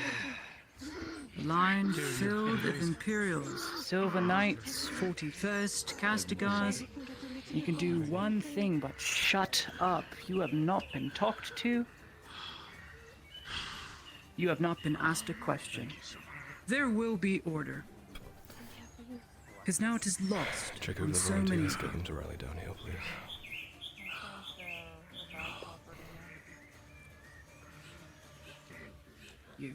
Line filled with Imperials, Silver Knights, 41st, Castigars. You can do one thing, but shut up. You have not been talked to. You have not been asked a question. There will be order. Because now it is lost Check over on the so many. volunteers, get them to rally down here, please. You.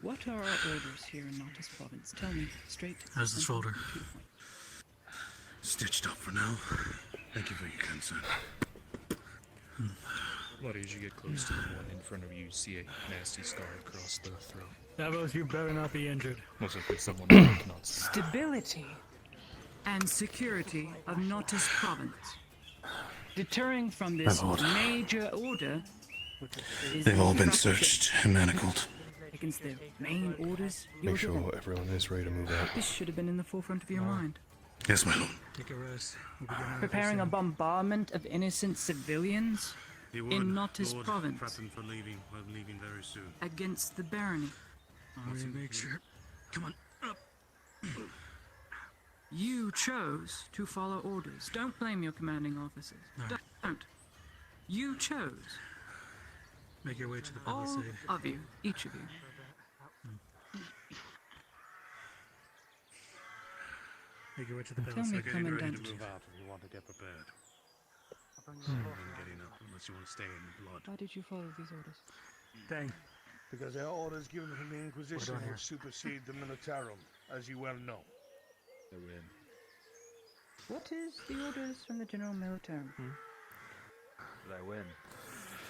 What are our orders here in Nautis province? Tell me, straight. How's the simple, shoulder? to the point. Stitched up for now. Thank you for your concern. What as you get close to the one in front of you, see a nasty scar across the throat. Davos, you better not be injured. Most likely someone who cannot see. Stability and security of Nautis province. Deterring from this My lord. major order is They've all been disruption searched and manacled. against their main orders. Make sure everyone is ready to move out. This should have been in the forefront of your mind. Yes, my lord. Take a rest. We'll be getting Preparing a bombardment of innocent civilians in Nautis province for leaving. I'm leaving very soon. against the barony. Alright, make sure. Come on, up. You chose to follow orders. Don't blame your commanding officers. Don't. You chose. Make your way to the All palisade. of you, each of you. Make your way to the Tell me, palisade. Commandant. Move out if you want to get prepared. Getting up unless you want to stay in blood. Why did you follow these orders? Dang. Because their orders given from the Inquisition down here. would supersede the Militarum, as you well know. They win. What is the orders from the General Militarum? Did I win?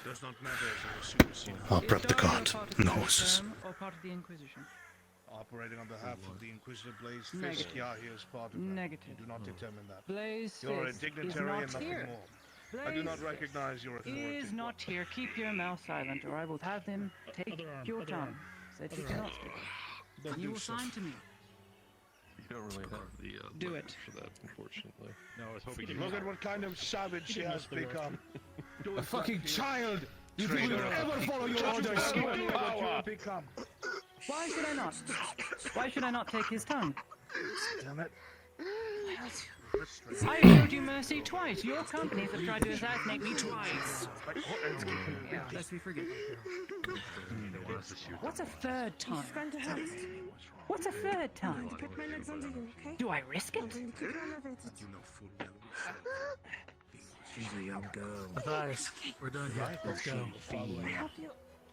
Does not matter as it will supersede. I'll prep the Is cart Dario part of and the the horses. Militarum or part of the Inquisition? Operating on behalf of the Inquisitor Blaze Fisk, Negative. Yahir is part of that. Negative. You do not determine that. Blaze You're a Fisk dignitary is and not nothing here. more. Blaze I do not Fisk recognize your authority. is not here. Keep your mouth silent, or I will have them take your tongue, so that you cannot speak. You will sign to me. You don't really have the Do it. for that, unfortunately. No, I was hoping you Look at what kind of savage she has become. A fucking child! You think we Traitor. will ever follow your Just orders? tell me what you have become. Why should I not? Why should I not take his tongue? Damn it. I showed you mercy twice. Your companies have tried to assassinate me twice. Lest we forget. What's a third time? What's a third time? Do I risk it? She's a young girl. Matthias, we're done here. Let's go.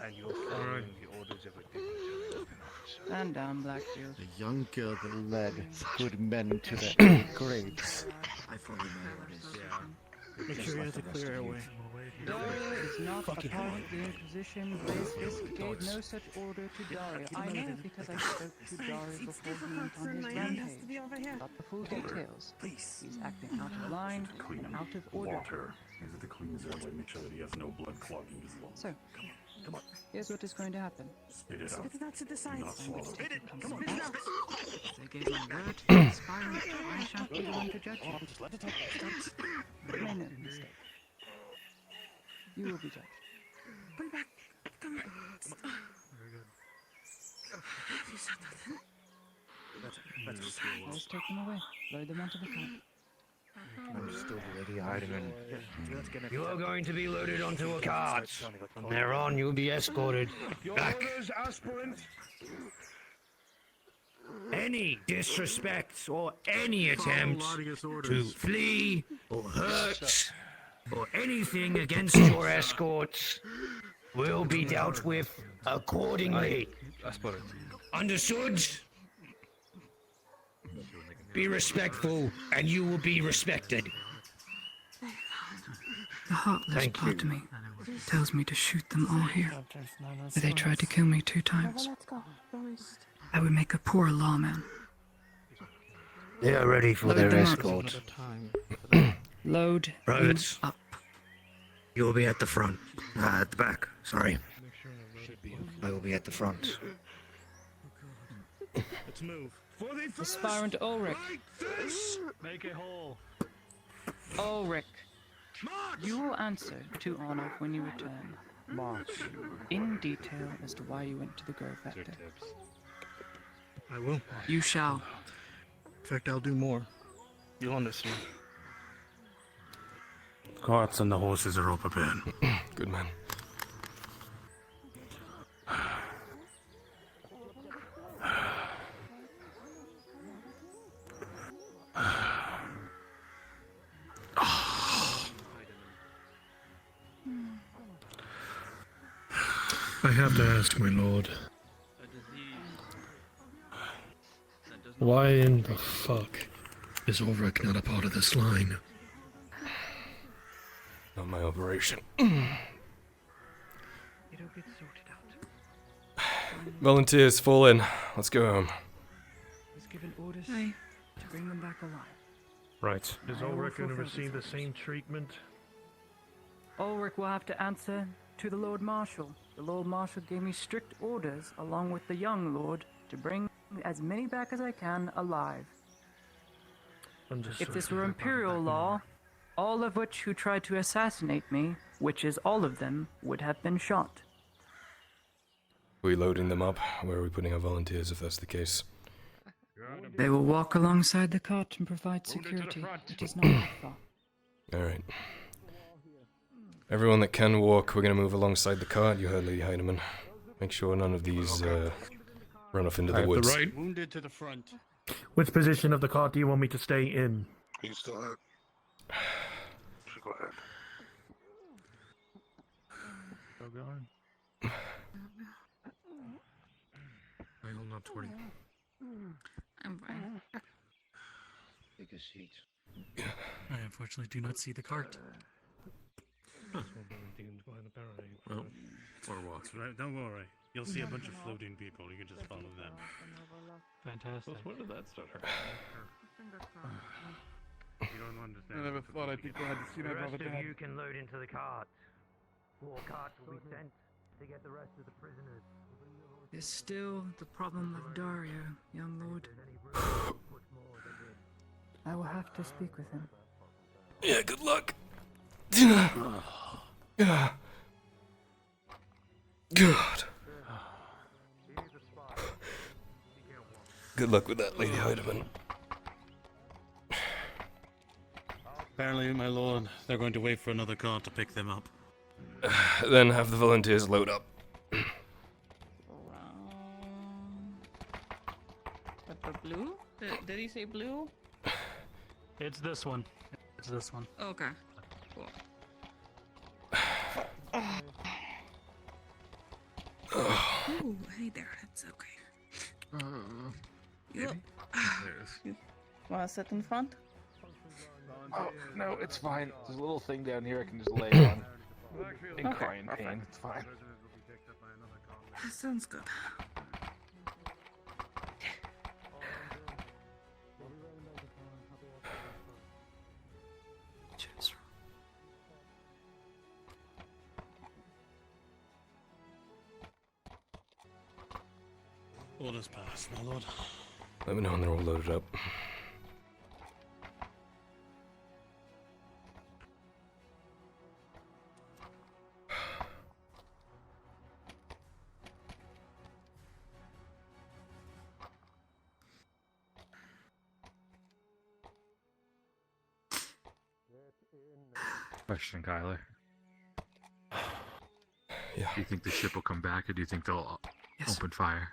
And you're following the orders of a dignitary. And down, Blackfield. A young girl that led good men to their graves. I follow my orders. Make sure you have to clear our way. Dario is not a part of the Inquisition. Blaze Fisk gave no such order to Dario. I know because I spoke to Dario before he went on his rampage. Got the full details. He's acting out of line and out of order. Water. Use it to clean his airway. Make sure that he has no blood clogging his lungs. So, here's what is going to happen. Spit it out. Not to the side. Not swallow. Come on. They gave my word to inspire. I shall Be the one to judge you. Make no mistake. You will be judged. Put it back. Come on. Very good. You said nothing. Let's take them away. Load them onto the cart. I'm still ready hiding in. You are going to be loaded onto a cart. From there on, you will be escorted Your back. orders, aspirant. Any disrespect or any attempt to flee or hurt or anything against your escorts will be dealt with accordingly. Understood? Be respectful and you will be respected. The heartless Thank part you. of me tells me to shoot them all here. They tried to kill me 2 times. I would make a poor lawman. They are ready for Load their them up. escort. Load Privates, up. you will be at the front. At the back, sorry. I will be at the front. Let's move. For the first, Aspirant Ulrich. Make a hole. Ulrich. You will answer to Honor when you return. In detail as to why you went to the Grove that day. I will. You shall. In fact, I'll do more. You'll understand. The carts and the horses are all prepared. Good man. I have to ask, my lord. Why in the fuck is Ulrich not a part of this line? Not my operation. It'll get sorted out. Volunteers, fall in. Let's go home. Was given orders Aye. to bring them back alive. Right. Is I will Ulrich going to fulfill receive the these same treatment? Ulrich will have to answer to the Lord Marshal. The Lord Marshal gave me strict orders, along with the young Lord, to bring as many back as I can alive. If this were Imperial law, all of which who tried to assassinate me, which is all of them, would have been shot. Are we loading them up? Where are we putting our volunteers if that's the case? They will walk alongside the cart and provide security. It is not that far. Alright. Everyone that can walk, we're gonna move alongside the cart. You heard Lady Heidemann. Make sure none of these run off into the woods. right. Wounded to the front. Which position of the cart do you want me to stay in? You still have. Go ahead. Go on. I will not worry. I'm fine. Take a seat. I unfortunately do not see the cart. Well, or what? Right, don't worry. You'll see a bunch of floating people. You can just follow them. Fantastic. When did that start hurting? You don't understand. I never thought I'd be glad to see my brother dead. You can load into the cart. 4 carts will be sent to get the rest of the prisoners. Is still the problem of Dario, young lord. I will have to speak with him. Yeah, good luck. God. Good luck with that, Lady Heidemann. Apparently, my lord, they're going to wait for another cart to pick them up. Then have the volunteers load up. Pepper blue? Did he say blue? It's this one. It's this one. Okay. Cool. Ooh, hey there. It's okay. You want to sit in front? Oh, no, it's fine. There's a little thing down here I can just lay on. And cry in pain. It's fine. That sounds good. Orders passed, my lord. Let me know when they're all loaded up. Question, Kyler. Yeah. Do you think the ship will come back, or do you think they'll open fire?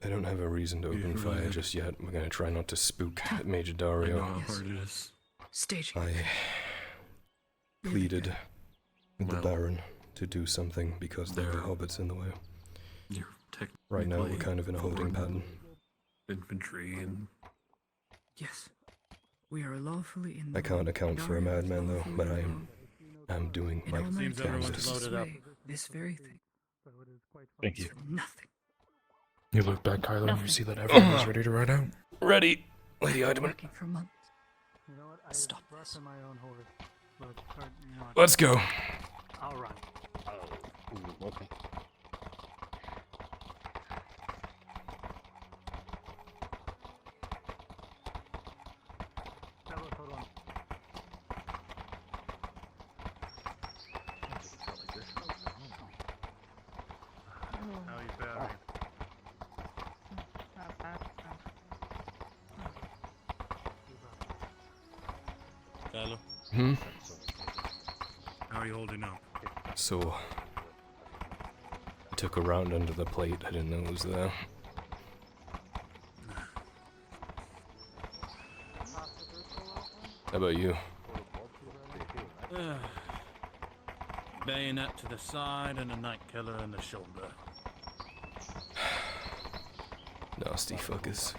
I don't have a reason to open fire just yet. We're gonna try not to spook Major Dario. I know how hard it is. Staging. I pleaded with the Baron to do something because there are hobbits in the way. Right now we're kind of in a holding pattern. Infantry and... Yes. We are lawfully in I can't account for a madman though, but I am doing my Seems everyone's damnedest. loaded up. This very thing. Thank you. Nothing. You look back, Kylo, and you see that everyone is ready to ride out. Ready, Lady Idleman. Working for months. Stop this. Let's go. I'll run. Okay. How you been? Kylo? Hmm? How are you holding up? So, I took a round under the plate. I didn't know it was there. How about you? Bayonet to the side and a night killer in the shoulder. Nasty fuckers.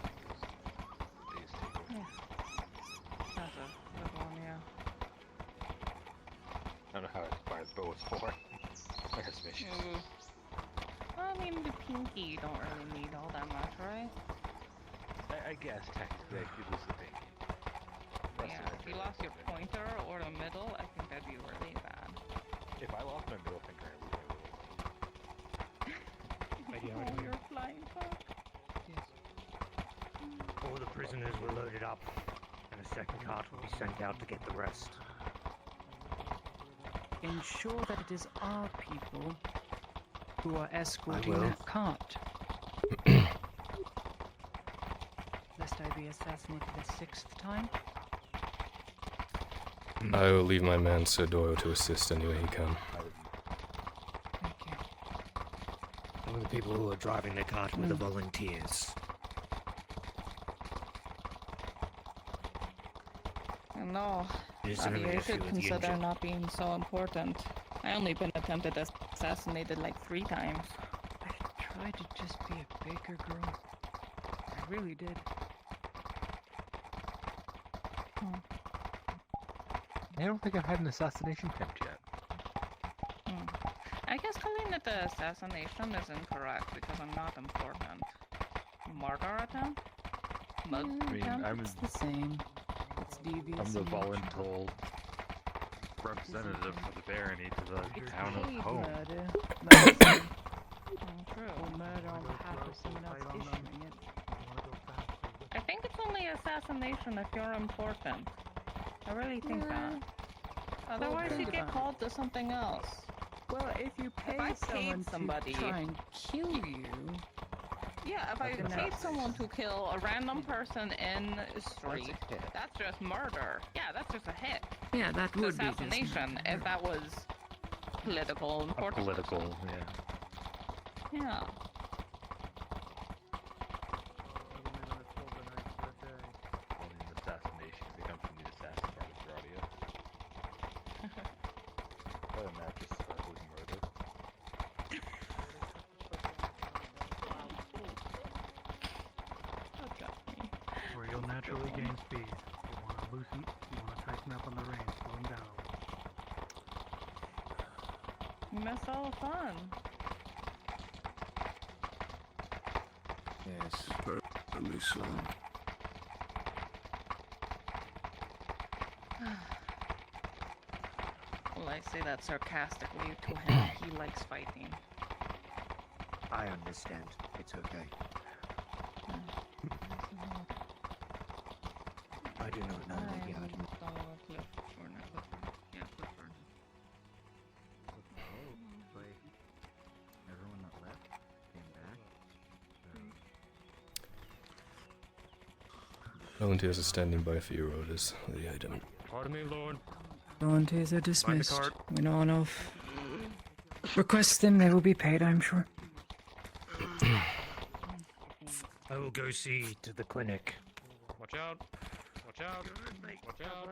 That's a good one, yeah. I don't know how expired bow is for. I got some issues. Well, I mean, the pinky you don't really need all that much, right? I guess technically if you lose the pinky. Yeah, if you lost your pointer or the middle, I think that'd be really bad. If I lost my middle finger, I lose my middle. Oh, you're flying fuck. All the prisoners were loaded up, and a second cart will be sent out to get the rest. Ensure that it is our people who are escorting will. that cart. Lest I be assassinated a sixth time. I will leave my man Sir Doyle to assist any way he can. All the people who are driving the cart were the volunteers. No, Is there Gradia, any you issue should with the consider engine? not being so important. I only been attempted assassinated like 3 times. I tried to just be a baker girl. I really did. I don't think I've had an assassination attempt yet. I guess calling it the assassination is incorrect because I'm not important. Murder attempt? Mug attempt? It's the same. It's devious. I'm the in nature. voluntold representative for the barony to the town of Paid home. murder. True. Or murder on behalf of someone else issuing it. I think it's only assassination if you're important. I really think that. Otherwise you get called to something else. Well, if you pay I someone paid somebody to try and kill you, yeah, if I then paid that's- someone to kill a random person in a street, that's just murder. Yeah, that's just a hit. yeah, that It's would be just assassination murder. if that was political important. Political, yeah. Yeah. Only an assassination if it comes from the assassin part of Gradia. Other than that, just who's murdered. Where you'll naturally gain speed. You want to loosen, you want to tighten up on the reins, slow them down. You miss all the fun. Yes. Perfectly so. Well, I say that sarcastically to him. He likes fighting. I understand. It's okay. I do not know the yard. Everyone that left came back. Volunteers are standing by for your orders, Lady Idleman. Pardon me, Lord. Volunteers are Find the dismissed. cart. We know enough. Request them, they will be paid, I'm sure. I will go see to the clinic. Watch out! Watch out! Watch out!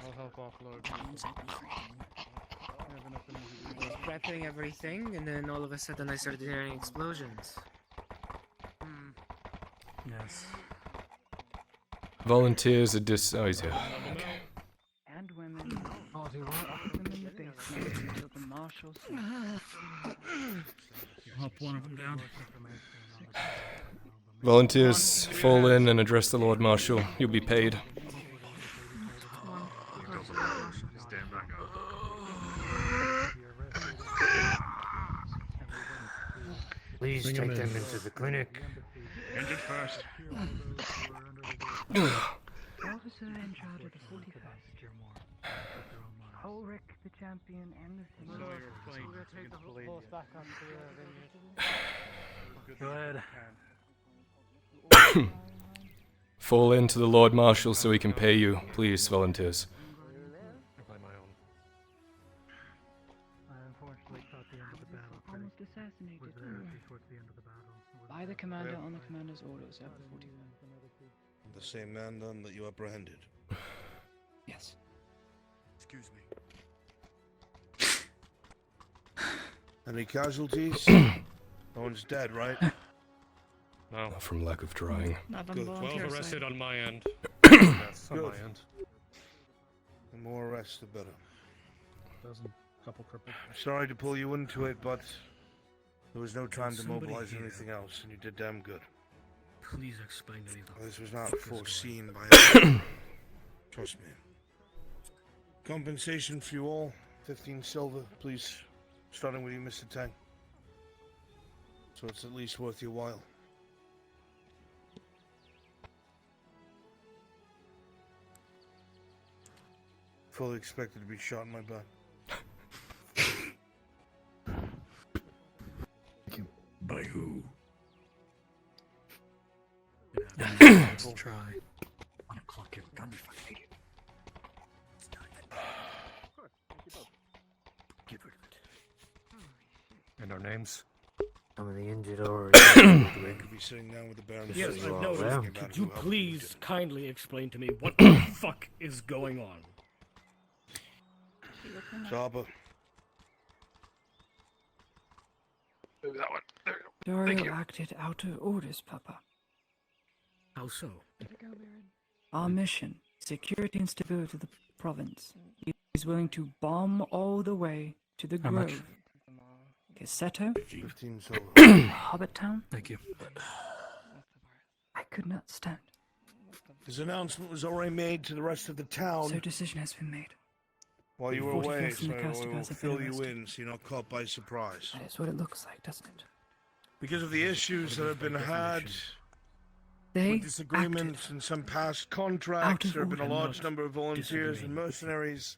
I'll help offload. I was prepping everything, and then all of a sudden I started hearing explosions. Yes. Volunteers are oh, he's here. Okay. And women. Oh, they were up in the basement until the marshals. Help one of them down. Volunteers, fall in and address the Lord Marshal. You'll be paid. Stand back up. Please take them into the clinic. Injured first. Officer in charge of the 41st. Ulrich, the champion, and the singer. Go ahead. Fall in to the Lord Marshal so he can pay you. Please, volunteers. Almost assassinated. By the commander on the commander's orders of the 41st. The same man, then, that you apprehended? Yes. Excuse me. Any casualties? No one's dead, right? No. Not from lack of trying. Good. 12 arrested on my end. That's on my end. The more arrests, the better. Couple crippled. Sorry to pull you into it, but there was no time to Somebody mobilize here. anything else, and you did damn good. Please explain to me the This was not fuck is foreseen going by on. Trust me. Compensation for you all, 15 silver, please. Starting with you, Mr. Tang. So it's at least worth your while. Fully expected to be shot in my butt. By who? Let's try. 1 o'clock, you're gonna be fucking idiot. Get rid of it. And our names? Some of the injured are. We could be sitting down with the Baron. Yes, as I've well, noticed. thinking about Could you who helped please kindly explain to me what the fuck is going on? Jabba. That one. There you go. Dario acted out of orders, Papa. How so? Our mission, security and stability of the province. He is willing to bomb all the way to the How much? Grove. Cassetto? 15 silver. Hobbit Town? Thank you. I could not stand. His announcement was already made to the rest of the town So decision has been made. while you were 41st away, and so the we Castigars will have been fill you arrested. in so you're not caught by surprise. That is what it looks like, doesn't it? Because of the issues that have been had, They with disagreements and some past contracts, there have been a large number of volunteers and mercenaries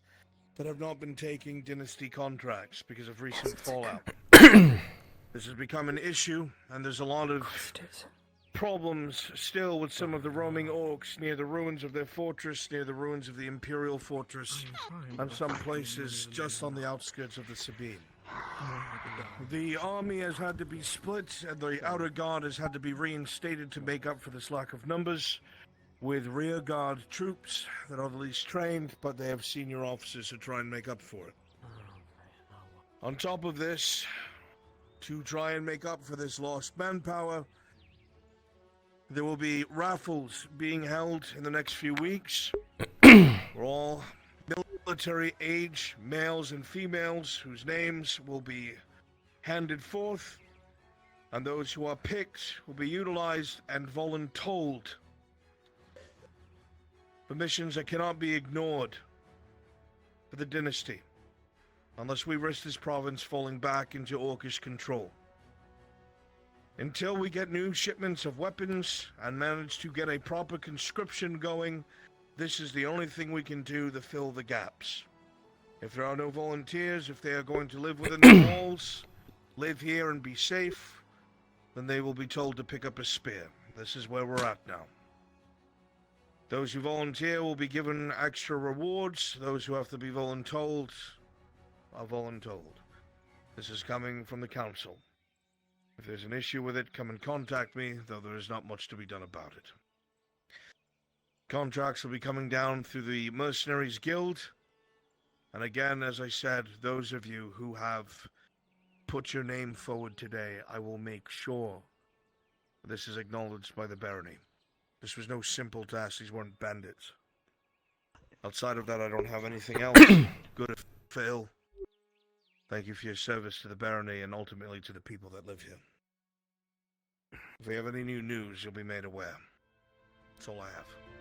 that have not been taking dynasty contracts because of recent fallout. This has become an issue, and there's a lot of problems still with some of the roaming orcs near the ruins of their fortress, near the ruins of the Imperial Fortress, and some places just on the outskirts of the Sabine. The army has had to be split, and the outer guard has had to be reinstated to make up for this lack of numbers, with rear guard troops that are the least trained, but they have senior officers to try and make up for it. On top of this, to try and make up for this lost manpower, there will be raffles being held in the next few weeks for all military age males and females whose names will be handed forth, and those who are picked will be utilized and voluntold for missions that cannot be ignored for the dynasty, unless we risk this province falling back into Orcish control. Until we get new shipments of weapons and manage to get a proper conscription going, this is the only thing we can do to fill the gaps. If there are no volunteers, if they are going to live within the walls, live here and be safe, then they will be told to pick up a spear. This is where we're at now. Those who volunteer will be given extra rewards. Those who have to be voluntold are voluntold. This is coming from the council. If there's an issue with it, come and contact me, though there is not much to be done about it. Contracts will be coming down through the Mercenaries Guild. And again, as I said, those of you who have put your name forward today, I will make sure this is acknowledged by the barony. This was no simple task. These weren't bandits. Outside of that, I don't have anything else. Good if fail. Thank you for your service to the barony and ultimately to the people that live here. If we have any new news, you'll be made aware. That's all I have.